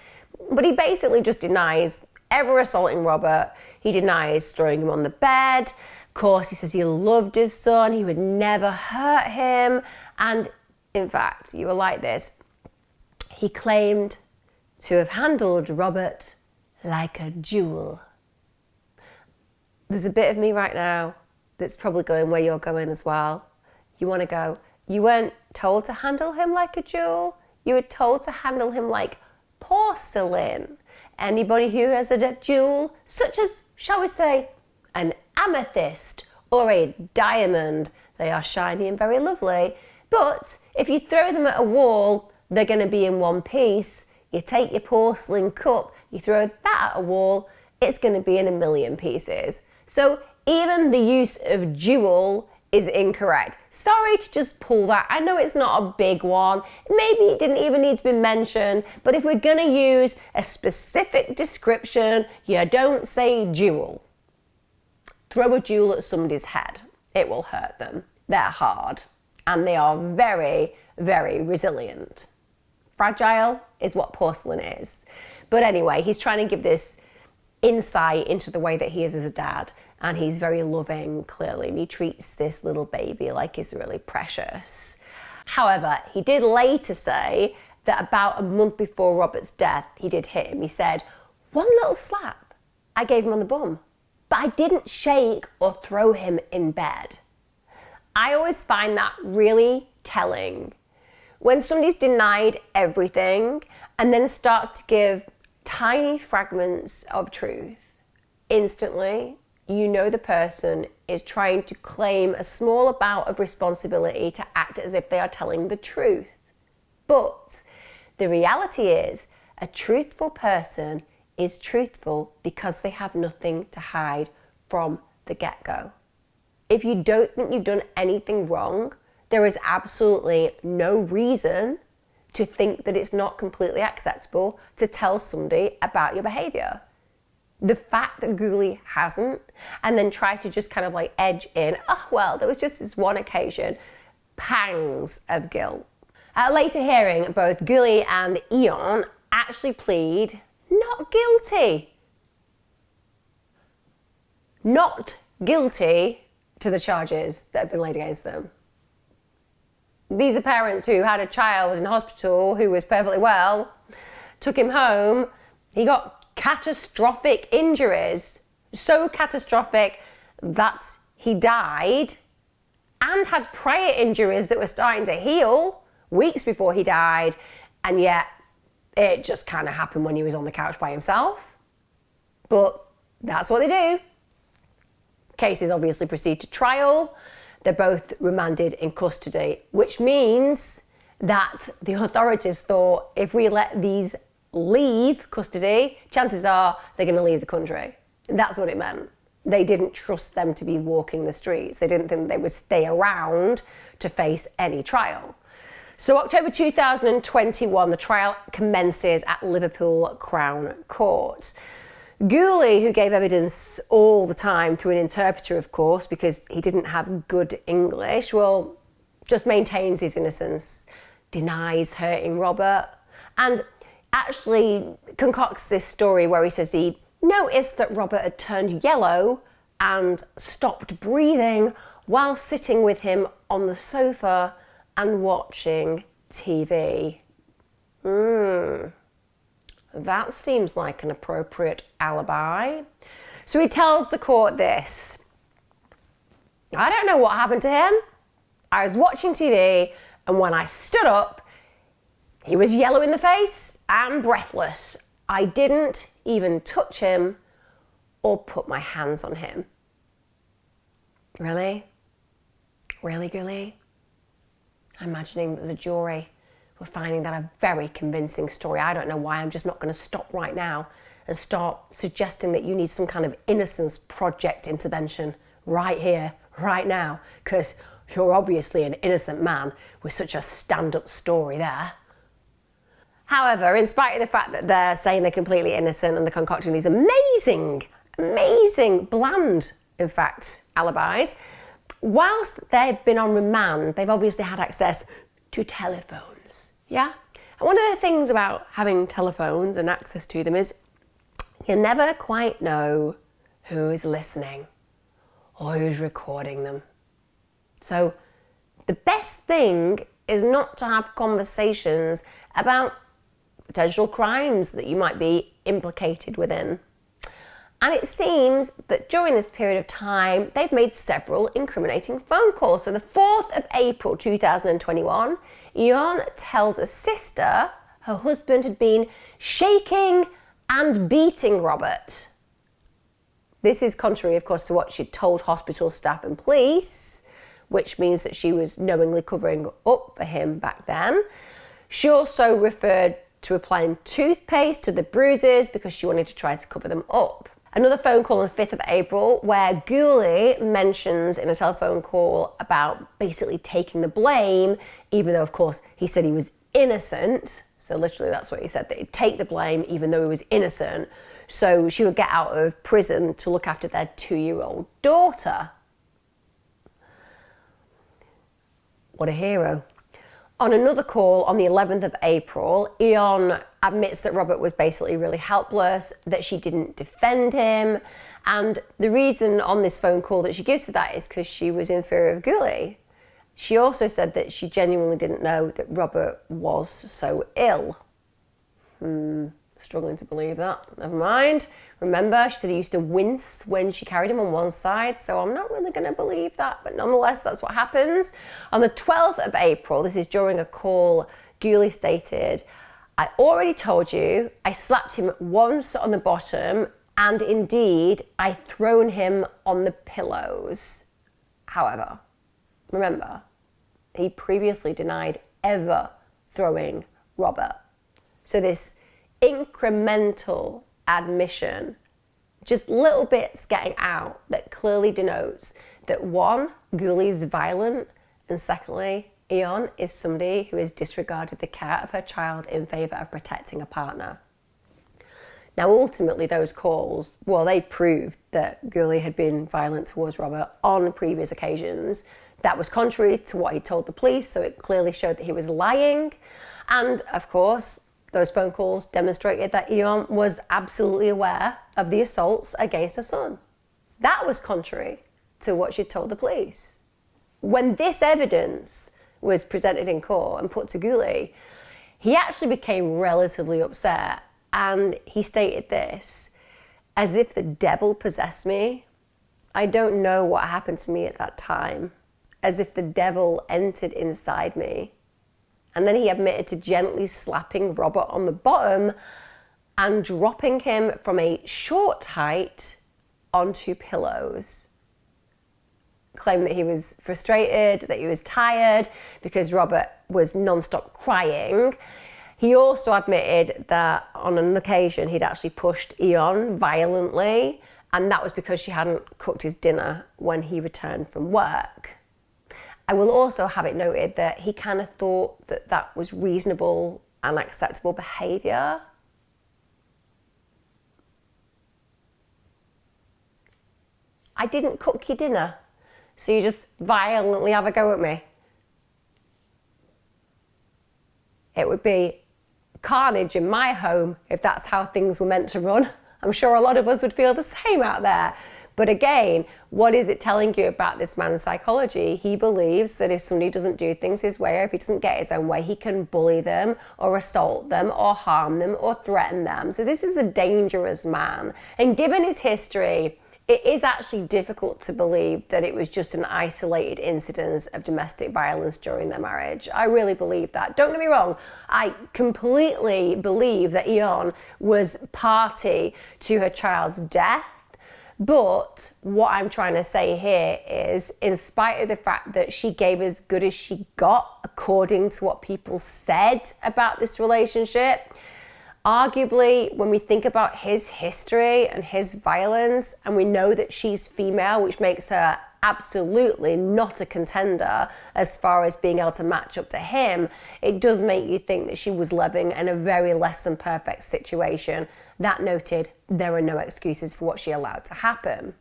But he basically just denies ever assaulting Robert. He denies throwing him on the bed. Of course, he says he loved his son, he would never hurt him. And in fact, you were like this, he claimed to have handled Robert like a jewel. There's a bit of me right now that's probably going where you're going as well. You want to go, you weren't told to handle him like a jewel, you were told to handle him like porcelain. Anybody who has a jewel, such as, shall we say, an amethyst or a diamond, they are shiny and very lovely, but if you throw them at a wall, they're going to be in one piece. You take your porcelain cup, you throw that at a wall, it's going to be in a million pieces. So even the use of jewel is incorrect. Sorry to just pull that. I know it's not a big one. Maybe it didn't even need to be mentioned, but if we're gonna use a specific description, you don't say jewel. Throw a jewel at somebody's head. It will hurt them. They're hard and they are very, very resilient. Fragile is what porcelain is. But anyway, he's trying to give this insight into the way that he is as a dad, and he's very loving, clearly, and he treats this little baby like he's really precious. However, he did later say that about a month before Robert's death, he did hit him. He said, one little slap, I gave him on the bum, but I didn't shake or throw him in bed. I always find that really telling. When somebody's denied everything and then starts to give tiny fragments of truth, instantly, you know the person is trying to claim a small amount of responsibility to act as if they are telling the truth. But the reality is, a truthful person is truthful because they have nothing to hide from the get-go. If you don't think you've done anything wrong, there is absolutely no reason to think that it's not completely acceptable to tell somebody about your behaviour. The fact that Gulie hasn't, and then tries to just kind of like edge in, oh well, there was just this one occasion, pangs of guilt. At a later hearing, both Gulie and Ion actually plead not guilty. Not guilty to the charges that have been laid against them. These are parents who had a child in hospital who was perfectly well, took him home, he got catastrophic injuries, so catastrophic that he died, and had prior injuries that were starting to heal weeks before he died, and yet it just kind of happened when he was on the couch by himself. But that's what they do. Cases obviously proceed to trial. They're both remanded in custody, which means that the authorities thought if we let these leave custody, chances are they're going to leave the country. That's what it meant. They didn't trust them to be walking the streets. They didn't think they would stay around to face any trial. So October 2021, the trial commences at Liverpool Crown Court. Gulie, who gave evidence all the time through an interpreter, of course, because he didn't have good English, well, just maintains his innocence, denies hurting Robert, and actually concocts this story where he says he noticed that Robert had turned yellow and stopped breathing while sitting with him on the sofa and watching TV. That seems like an appropriate alibi. So he tells the court this: I don't know what happened to him. I was watching TV, and when I stood up, he was yellow in the face and breathless. I didn't even touch him or put my hands on him. Really? Really, Gulie? I'm imagining that the jury were finding that a very convincing story. I don't know why. I'm just not going to stop right now and start suggesting that you need some kind of Innocence Project intervention right here, right now, because you're obviously an innocent man with such a stand-up story there. However, in spite of the fact that they're saying they're completely innocent and they're concocting these amazing, bland, in fact, alibis, whilst they've been on remand, they've obviously had access to telephones, yeah? And one of the things about having telephones and access to them is you never quite know who is listening or who's recording them. So the best thing is not to have conversations about potential crimes that you might be implicated within. And it seems that during this period of time, they've made several incriminating phone calls. So the 4th of April 2021, Ian tells a sister her husband had been shaking and beating Robert. This is contrary, of course, to what she'd told hospital staff and police, which means that she was knowingly covering up for him back then. She also referred to applying toothpaste to the bruises because she wanted to try to cover them up. Another phone call on the 5th of April where Gulie mentions in a telephone call about basically taking the blame, even though, of course, he said he was innocent. So literally that's what he said, that he'd take the blame even though he was innocent, so she would get out of prison to look after their 2-year-old daughter. What a hero. On another call on the 11th of April, Ian admits that Robert was basically really helpless, that she didn't defend him. And the reason on this phone call that she gives for that is because she was in fear of Gulie. She also said that she genuinely didn't know that Robert was so ill. Struggling to believe that. Never mind. Remember, she said he used to wince when she carried him on one side, so I'm not really going to believe that, but nonetheless, that's what happens. On the 12th of April, this is during a call, Gulie stated, I already told you, I slapped him once on the bottom, and indeed, I thrown him on the pillows. However, remember, he previously denied ever throwing Robert. So this incremental admission, just little bits getting out that clearly denotes that one, Gulie's violent, and secondly, Ian is somebody who has disregarded the care of her child in favour of protecting a partner. Now ultimately those calls, well, they proved that Gulie had been violent towards Robert on previous occasions. That was contrary to what he told the police, so it clearly showed that he was lying. And of course, those phone calls demonstrated that Ian was absolutely aware of the assaults against her son. That was contrary to what she told the police. When this evidence was presented in court and put to Gulie, he actually became relatively upset, and he stated this: "As if the devil possessed me. I don't know what happened to me at that time. As if the devil entered inside me." And then he admitted to gently slapping Robert on the bottom and dropping him from a short height onto pillows. Claimed that he was frustrated, that he was tired because Robert was non-stop crying. He also admitted that on an occasion he'd actually pushed Ion violently, and that was because she hadn't cooked his dinner when he returned from work. I will also have it noted that he kind of thought that that was reasonable and acceptable behaviour. I didn't cook your dinner, so you just violently have a go at me. It would be carnage in my home if that's how things were meant to run. I'm sure a lot of us would feel the same out there. But again, what is it telling you about this man's psychology? He believes that if somebody doesn't do things his way, or if he doesn't get his own way, he can bully them or assault them or harm them or threaten them. So this is a dangerous man. And given his history, it is actually difficult to believe that it was just an isolated incident of domestic violence during their marriage. I really believe that. Don't get me wrong, I completely believe that Ion was party to her child's death. But what I'm trying to say here is, in spite of the fact that she gave as good as she got, according to what people said about this relationship, arguably, when we think about his history and his violence, and we know that she's female, which makes her absolutely not a contender as far as being able to match up to him, it does make you think that she was living in a very less than perfect situation. That noted, there are no excuses for what she allowed to happen.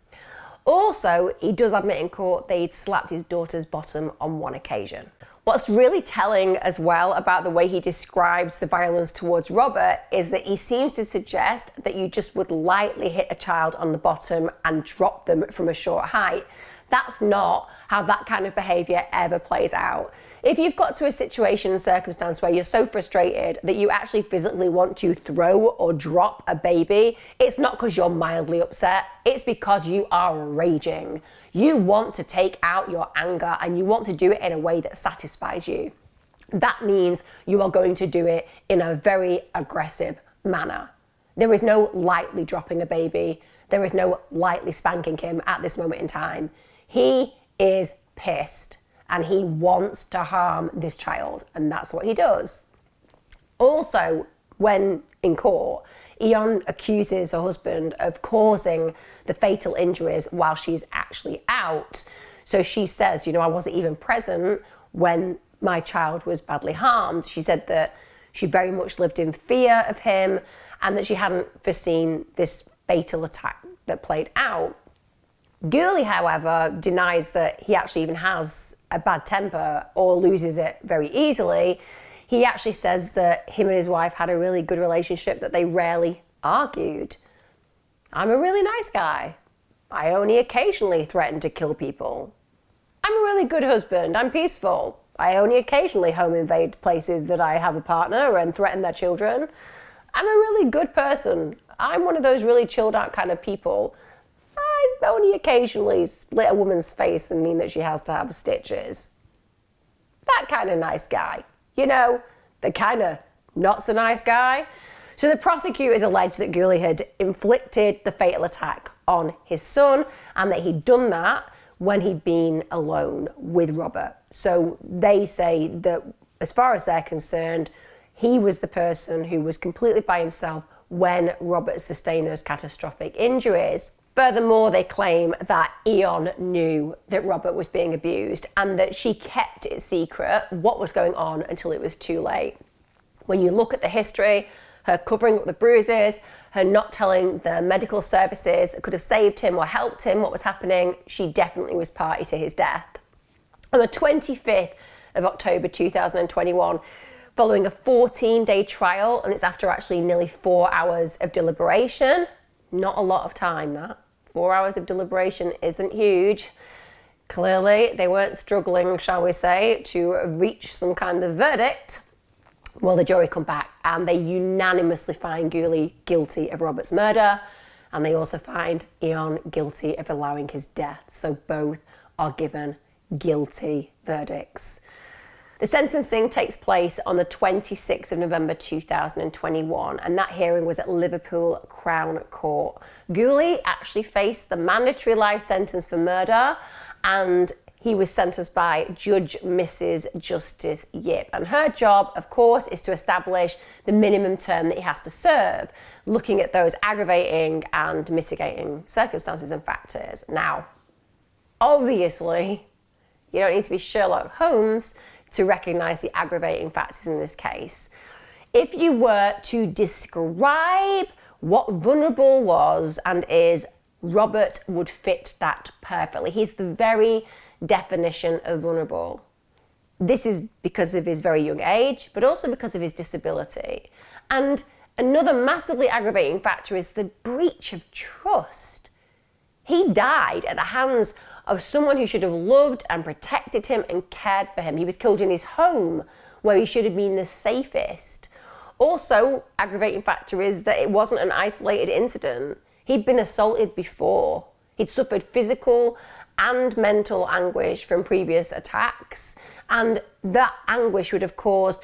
Also, he does admit in court that he'd slapped his daughter's bottom on one occasion. What's really telling as well about the way he describes the violence towards Robert is that he seems to suggest that you just would lightly hit a child on the bottom and drop them from a short height. That's not how that kind of behaviour ever plays out. If you've got to a situation and circumstance where you're so frustrated that you actually physically want to throw or drop a baby, it's not because you're mildly upset, it's because you are raging. You want to take out your anger and you want to do it in a way that satisfies you. That means you are going to do it in a very aggressive manner. There is no lightly dropping a baby. There is no lightly spanking him at this moment in time. He is pissed and he wants to harm this child, and that's what he does. Also, when in court, Ion accuses her husband of causing the fatal injuries while she's actually out. So she says, I wasn't even present when my child was badly harmed. She said that she very much lived in fear of him and that she hadn't foreseen this fatal attack that played out. Gulie, however, denies that he actually even has a bad temper or loses it very easily. He actually says that him and his wife had a really good relationship, that they rarely argued. I'm a really nice guy. I only occasionally threaten to kill people. I'm a really good husband. I'm peaceful. I only occasionally home invade places that I have a partner and threaten their children. I'm a really good person. I'm one of those really chilled out kind of people. I only occasionally split a woman's face and mean that she has to have stitches. That kind of nice guy. The kind of not so nice guy. So the prosecutors alleged that Gulie had inflicted the fatal attack on his son and that he'd done that when he'd been alone with Robert. So they say that as far as they're concerned, he was the person who was completely by himself when Robert sustained those catastrophic injuries. Furthermore, they claim that Ion knew that Robert was being abused and that she kept it secret what was going on until it was too late. When you look at the history, her covering up the bruises, her not telling the medical services that could have saved him or helped him what was happening, she definitely was party to his death. On the 25th of October 2021, following a 14-day trial, and it's after actually nearly 4 hours of deliberation, not a lot of time that, 4 hours of deliberation isn't huge, Clearly, they weren't struggling, shall we say, to reach some kind of verdict. Well, the jury come back and they unanimously find Gulie guilty of Robert's murder, and they also find Ion guilty of allowing his death. So both are given guilty verdicts. The sentencing takes place on the 26th of November 2021, and that hearing was at Liverpool Crown Court. Gulie actually faced the mandatory life sentence for murder, and he was sentenced by Judge Mrs. Justice Yip. And her job, of course, is to establish the minimum term that he has to serve, looking at those aggravating and mitigating circumstances and factors. Now, obviously, you don't need to be Sherlock Holmes to recognise the aggravating factors in this case. If you were to describe what vulnerable was and is, Robert would fit that perfectly. He's the very definition of vulnerable. This is because of his very young age, but also because of his disability. And another massively aggravating factor is the breach of trust. He died at the hands of someone who should have loved and protected him and cared for him. He was killed in his home, where he should have been the safest. Also, aggravating factor is that it wasn't an isolated incident. He'd been assaulted before. He'd suffered physical and mental anguish from previous attacks, and that anguish would have caused,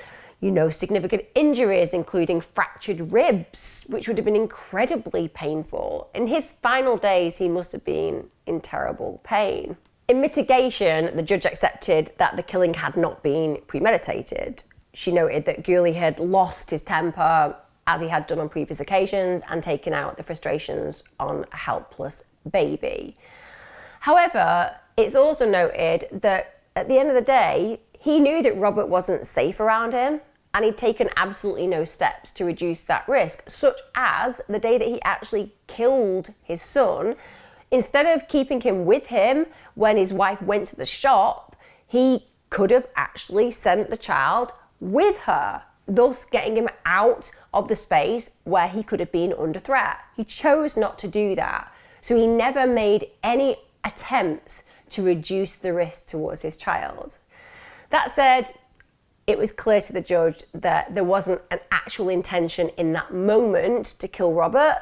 significant injuries, including fractured ribs, which would have been incredibly painful. In his final days, he must have been in terrible pain. In mitigation, the judge accepted that the killing had not been premeditated. She noted that Gulie had lost his temper, as he had done on previous occasions, and taken out the frustrations on a helpless baby. However, it's also noted that at the end of the day, he knew that Robert wasn't safe around him, and he'd taken absolutely no steps to reduce that risk, such as the day that he actually killed his son. Instead of keeping him with him when his wife went to the shop, he could have actually sent the child with her, thus getting him out of the space where he could have been under threat. He chose not to do that. So he never made any attempts to reduce the risk towards his child. That said, it was clear to the judge that there wasn't an actual intention in that moment to kill Robert,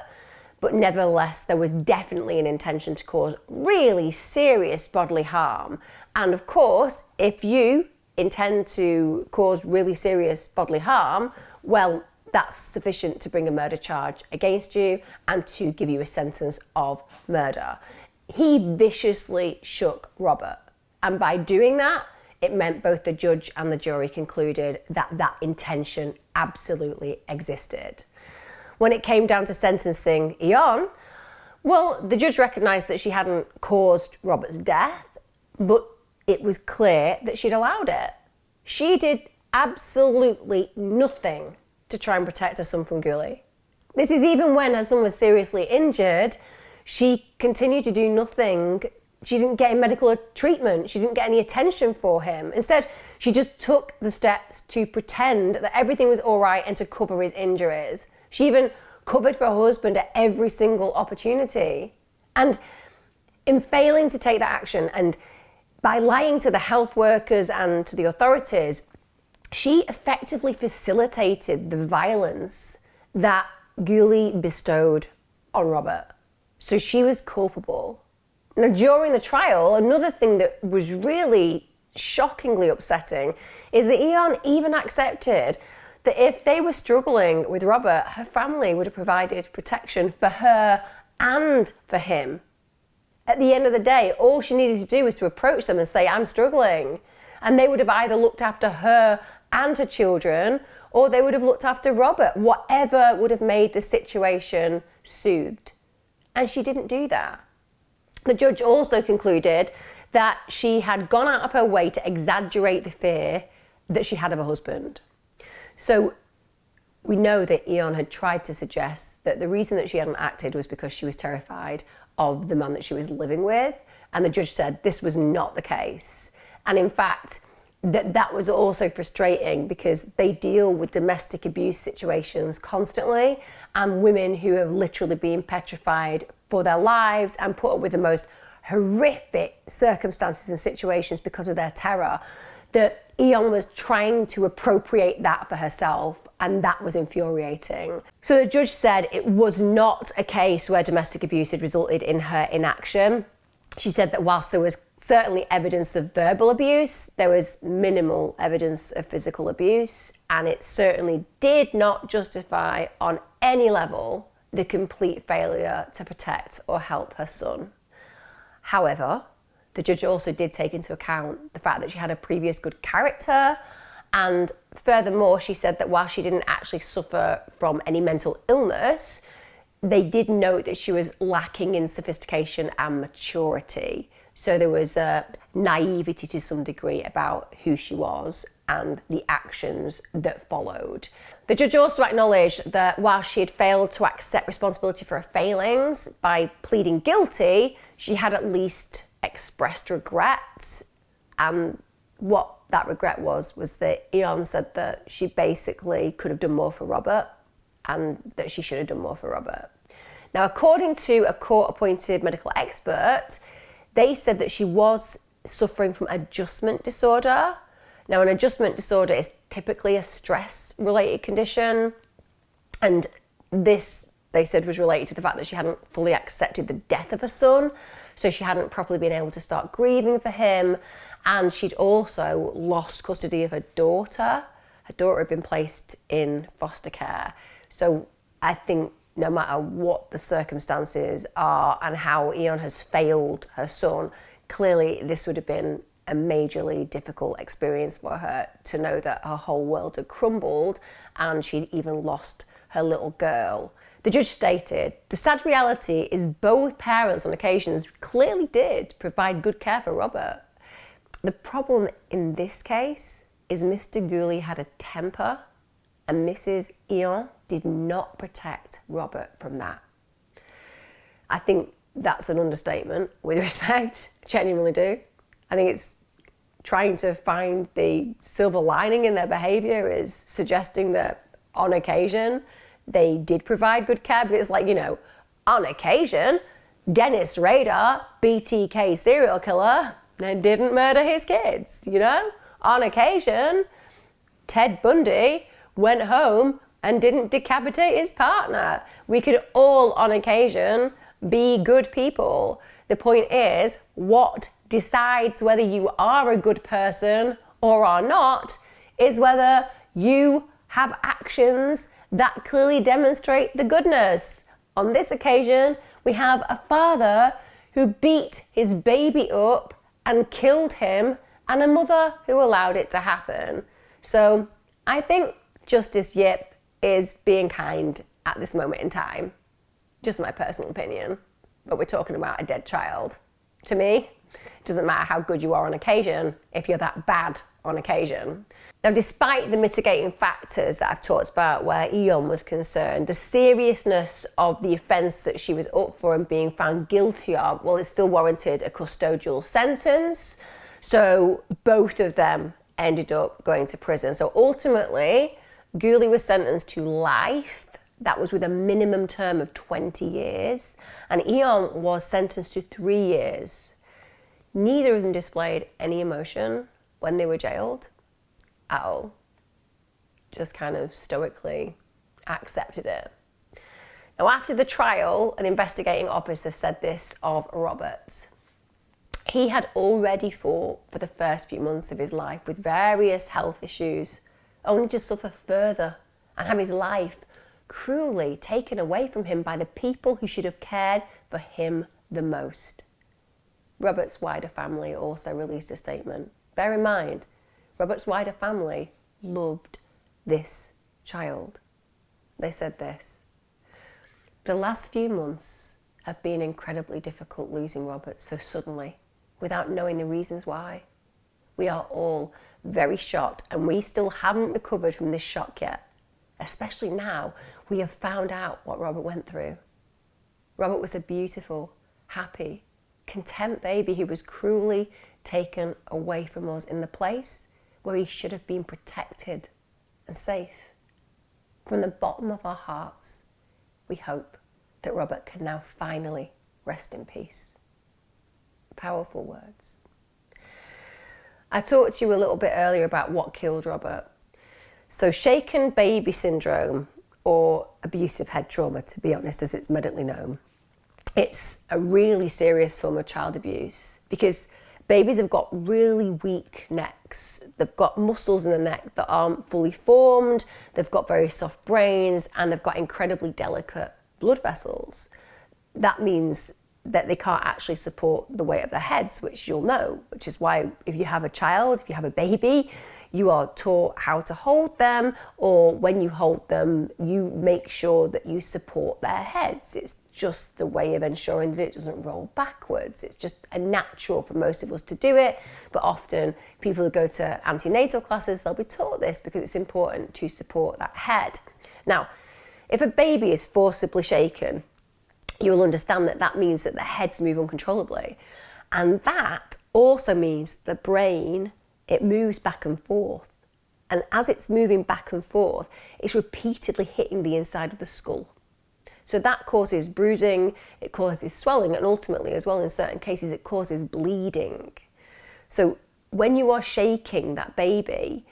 but nevertheless, there was definitely an intention to cause really serious bodily harm. And of course, if you intend to cause really serious bodily harm, well, that's sufficient to bring a murder charge against you and to give you a sentence of murder. He viciously shook Robert, and by doing that, it meant both the judge and the jury concluded that that intention absolutely existed. When it came down to sentencing Ion, well, the judge recognised that she hadn't caused Robert's death, but it was clear that she'd allowed it. She did absolutely nothing to try and protect her son from Gulie. This is even when her son was seriously injured, she continued to do nothing. She didn't get him medical treatment. She didn't get any attention for him. Instead, she just took the steps to pretend that everything was all right and to cover his injuries. She even covered for her husband at every single opportunity. And in failing to take that action, and by lying to the health workers and to the authorities, she effectively facilitated the violence that Gulie bestowed on Robert. So she was culpable. Now, during the trial, another thing that was really shockingly upsetting is that Ion even accepted that if they were struggling with Robert, her family would have provided protection for her and for him. At the end of the day, all she needed to do was to approach them and say, "I'm struggling." And they would have either looked after her and her children, or they would have looked after Robert, whatever would have made the situation soothed. And she didn't do that. The judge also concluded that she had gone out of her way to exaggerate the fear that she had of her husband. So we know that Ion had tried to suggest that the reason that she hadn't acted was because she was terrified of the man that she was living with. And the judge said this was not the case. And in fact, that was also frustrating because they deal with domestic abuse situations constantly, and women who have literally been petrified for their lives and put up with the most horrific circumstances and situations because of their terror, that Eon was trying to appropriate that for herself, and that was infuriating. So the judge said it was not a case where domestic abuse had resulted in her inaction. She said that whilst there was certainly evidence of verbal abuse, there was minimal evidence of physical abuse, and it certainly did not justify on any level the complete failure to protect or help her son. However, the judge also did take into account the fact that she had a previous good character, and furthermore, she said that while she didn't actually suffer from any mental illness, they did note that she was lacking in sophistication and maturity. So there was a naivety to some degree about who she was and the actions that followed. The judge also acknowledged that while she had failed to accept responsibility for her failings by pleading guilty, she had at least expressed regret. And what that regret was that Eon said that she basically could have done more for Robert and that she should have done more for Robert. Now, according to a court-appointed medical expert, they said that she was suffering from adjustment disorder. Now, an adjustment disorder is typically a stress-related condition, and this, they said, was related to the fact that she hadn't fully accepted the death of her son, so she hadn't properly been able to start grieving for him, and she'd also lost custody of her daughter. Her daughter had been placed in foster care. So I think no matter what the circumstances are and how Eon has failed her son, clearly this would have been a majorly difficult experience for her to know that her whole world had crumbled and she'd even lost her little girl. The judge stated, "The sad reality is both parents on occasions clearly did provide good care for Robert. The problem in this case is Mr. Gulie had a temper and Mrs. Eon did not protect Robert from that." I think that's an understatement, with respect. I genuinely do. I think it's trying to find the silver lining in their behaviour is suggesting that on occasion they did provide good care, but it's like, you know, on occasion, Dennis Rader, BTK serial killer, didn't murder his kids, you know? On occasion, Ted Bundy went home and didn't decapitate his partner. We could all, on occasion, be good people. The point is, what decides whether you are a good person or are not is whether you have actions that clearly demonstrate the goodness. On this occasion, we have a father who beat his baby up and killed him, and a mother who allowed it to happen. So I think Justice Yip is being kind at this moment in time. Just my personal opinion, but we're talking about a dead child. To me, it doesn't matter how good you are on occasion if you're that bad on occasion. Now, despite the mitigating factors that I've talked about where Eon was concerned, the seriousness of the offence that she was up for and being found guilty of, well, it still warranted a custodial sentence. So both of them ended up going to prison. So ultimately, Gulie was sentenced to life. That was with a minimum term of 20 years. And Eon was sentenced to 3 years. Neither of them displayed any emotion when they were jailed at all. Just kind of stoically accepted it. Now, after the trial, an investigating officer said this of Robert. He had already fought for the first few months of his life with various health issues, only to suffer further and have his life cruelly taken away from him by the people who should have cared for him the most. Robert's wider family also released a statement. Bear in mind, Robert's wider family loved this child. They said this: "The last few months have been incredibly difficult losing Robert so suddenly, without knowing the reasons why. We are all very shocked, and we still haven't recovered from this shock yet, especially now we have found out what Robert went through. Robert was a beautiful, happy, content baby who was cruelly taken away from us in the place where he should have been protected and safe. From the bottom of our hearts, we hope that Robert can now finally rest in peace." Powerful words. I talked to you a little bit earlier about what killed Robert. So shaken baby syndrome, or abusive head trauma, to be honest, as it's medically known, it's a really serious form of child abuse because babies have got really weak necks. They've got muscles in the neck that aren't fully formed, they've got very soft brains, and they've got incredibly delicate blood vessels. That means that they can't actually support the weight of their heads, which you'll know, which is why if you have a child, if you have a baby, you are taught how to hold them, or when you hold them, you make sure that you support their heads. It's just the way of ensuring that it doesn't roll backwards. It's just a natural for most of us to do it, but often people who go to antenatal classes, they'll be taught this because it's important to support that head. Now, if a baby is forcibly shaken, you'll understand that that means that the heads move uncontrollably. And that also means the brain, it moves back and forth. And as it's moving back and forth, it's repeatedly hitting the inside of the skull. So that causes bruising, it causes swelling, and ultimately as well in certain cases, it causes bleeding. So when you are shaking that baby,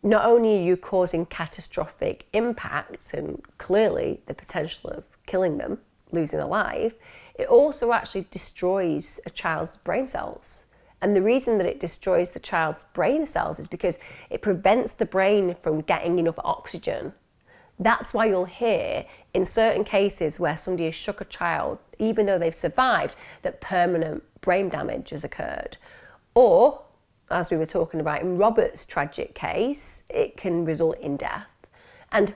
not only are you causing catastrophic impacts and clearly the potential of killing them, losing their life, it also actually destroys a child's brain cells. And the reason that it destroys the child's brain cells is because it prevents the brain from getting enough oxygen. That's why you'll hear in certain cases where somebody has shook a child, even though they've survived, that permanent brain damage has occurred. Or, as we were talking about in Robert's tragic case, it can result in death. And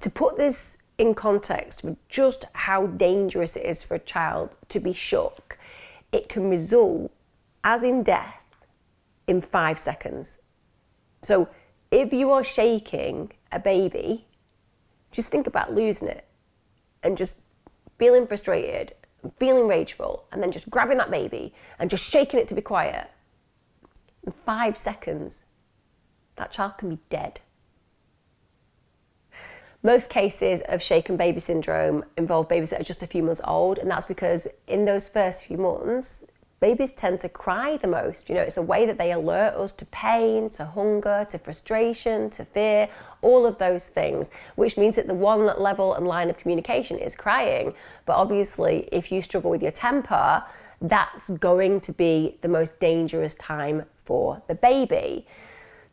to put this in context for just how dangerous it is for a child to be shook, it can result, as in death, in 5 seconds. So if you are shaking a baby, just think about losing it and just feeling frustrated, feeling rageful, and then just grabbing that baby and just shaking it to be quiet. In 5 seconds, that child can be dead. Most cases of shaken baby syndrome involve babies that are just a few months old, and that's because in those first few months, babies tend to cry the most. You know, it's a way that they alert us to pain, to hunger, to frustration, to fear, all of those things, which means that the one level and line of communication is crying. But obviously, if you struggle with your temper, that's going to be the most dangerous time for the baby.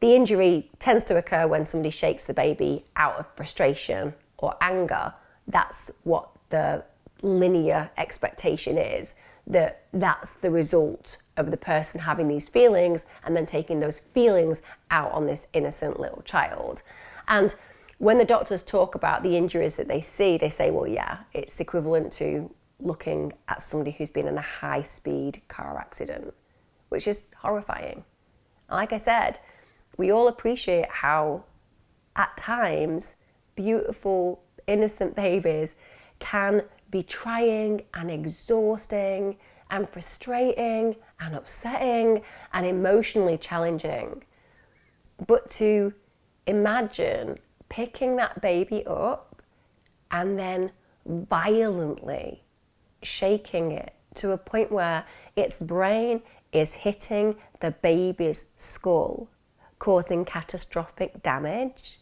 The injury tends to occur when somebody shakes the baby out of frustration or anger. That's what the linear expectation is, that's the result of the person having these feelings and then taking those feelings out on this innocent little child. And when the doctors talk about the injuries that they see, they say, well, yeah, it's equivalent to looking at somebody who's been in a high-speed car accident, which is horrifying. Like I said, we all appreciate how, at times, beautiful, innocent babies can be trying and exhausting and frustrating and upsetting and emotionally challenging. But to imagine picking that baby up and then violently shaking it to a point where its brain is hitting the baby's skull, causing catastrophic damage,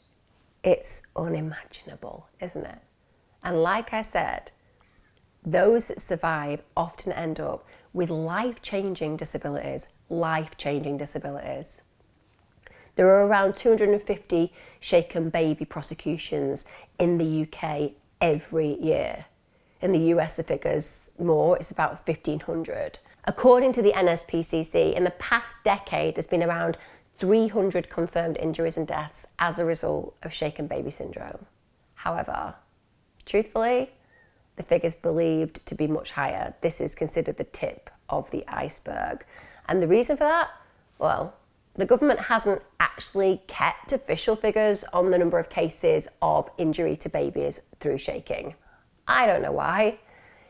it's unimaginable, isn't it? And like I said, those that survive often end up with life-changing disabilities, life-changing disabilities. There are around 250 shaken baby prosecutions in the UK every year. In the US, the figure's more, it's about 1,500. According to the NSPCC, in the past decade, there's been around 300 confirmed injuries and deaths as a result of shaken baby syndrome. However, truthfully, the figure's believed to be much higher. This is considered the tip of the iceberg. And the reason for that? Well, the government hasn't actually kept official figures on the number of cases of injury to babies through shaking. I don't know why.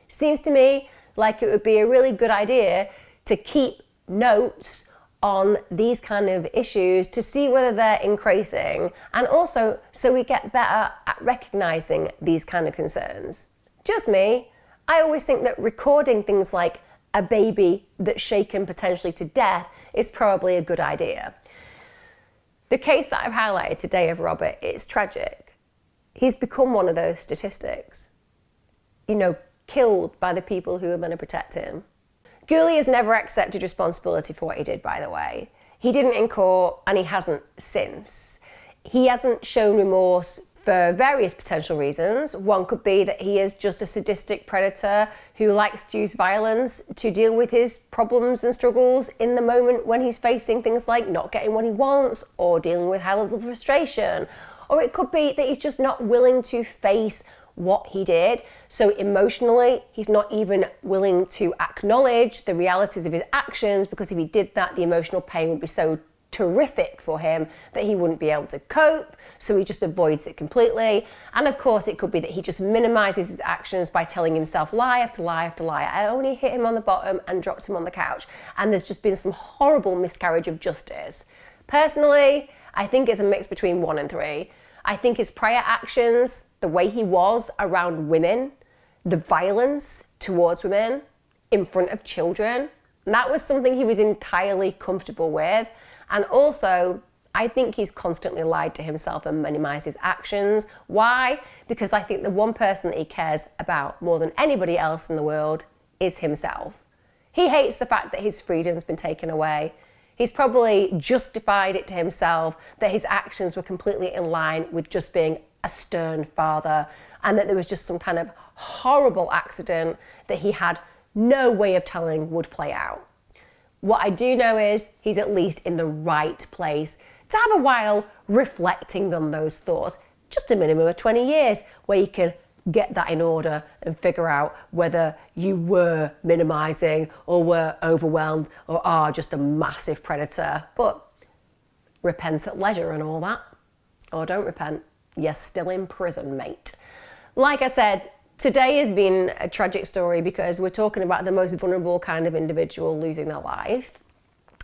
Seems to me like it would be a really good idea to keep notes on these kind of issues to see whether they're increasing, and also so we get better at recognizing these kind of concerns. Just me. I always think that recording things like a baby that's shaken potentially to death is probably a good idea. The case that I've highlighted today of Robert is tragic. He's become one of those statistics, killed by the people who are going to protect him. Gulie has never accepted responsibility for what he did, by the way. He didn't in court, and he hasn't since. He hasn't shown remorse for various potential reasons. One could be that he is just a sadistic predator who likes to use violence to deal with his problems and struggles in the moment when he's facing things like not getting what he wants or dealing with high levels of frustration. Or it could be that he's just not willing to face what he did. So emotionally, he's not even willing to acknowledge the realities of his actions, because if he did that, the emotional pain would be so terrific for him that he wouldn't be able to cope. So he just avoids it completely. And of course, it could be that he just minimizes his actions by telling himself lie after lie after lie. I only hit him on the bottom and dropped him on the couch. And there's just been some horrible miscarriage of justice. Personally, I think it's a mix between 1 and 3. I think his prior actions, the way he was around women, the violence towards women in front of children, that was something he was entirely comfortable with. And also, I think he's constantly lied to himself and minimized his actions. Why? Because I think the one person that he cares about more than anybody else in the world is himself. He hates the fact that his freedom's been taken away. He's probably justified it to himself that his actions were completely in line with just being a stern father, and that there was just some kind of horrible accident that he had no way of telling would play out. What I do know is he's at least in the right place to have a while reflecting on those thoughts. Just a minimum of 20 years where you can get that in order and figure out whether you were minimizing or were overwhelmed or are just a massive predator. But repent at leisure and all that. Or don't repent. You're still in prison, mate. Like I said, today has been a tragic story because we're talking about the most vulnerable kind of individual losing their life,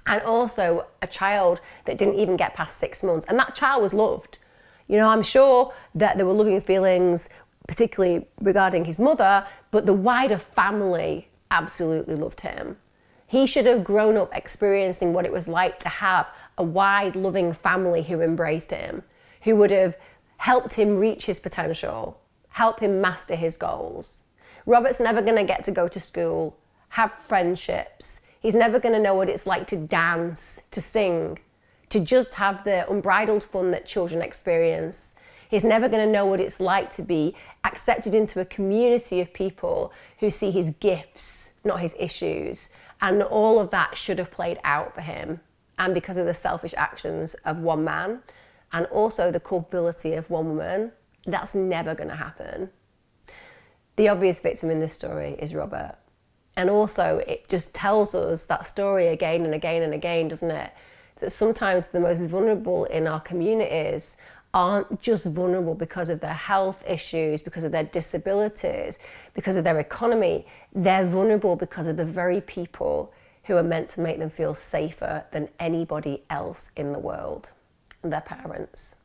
and also a child that didn't even get past 6 months. And that child was loved. I'm sure that there were loving feelings, particularly regarding his mother, but the wider family absolutely loved him. He should have grown up experiencing what it was like to have a wide, loving family who embraced him, who would have helped him reach his potential, help him master his goals. Robert's never going to get to go to school, have friendships. He's never going to know what it's like to dance, to sing, to just have the unbridled fun that children experience. He's never going to know what it's like to be accepted into a community of people who see his gifts, not his issues. And all of that should have played out for him. And because of the selfish actions of one man, and also the culpability of one woman, that's never going to happen. The obvious victim in this story is Robert. And also, it just tells us that story again and again and again, doesn't it? That sometimes the most vulnerable in our communities aren't just vulnerable because of their health issues, because of their disabilities, because of their economy. They're vulnerable because of the very people who are meant to make them feel safer than anybody else in the world, and their parents.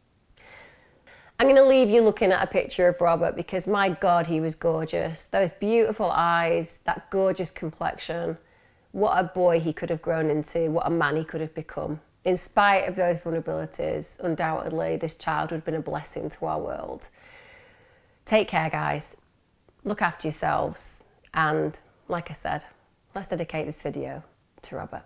I'm going to leave you looking at a picture of Robert because, my God, he was gorgeous. Those beautiful eyes, that gorgeous complexion. What a boy he could have grown into, what a man he could have become. In spite of those vulnerabilities, undoubtedly, this child would have been a blessing to our world. Take care, guys. Look after yourselves. And like I said, let's dedicate this video to Robert.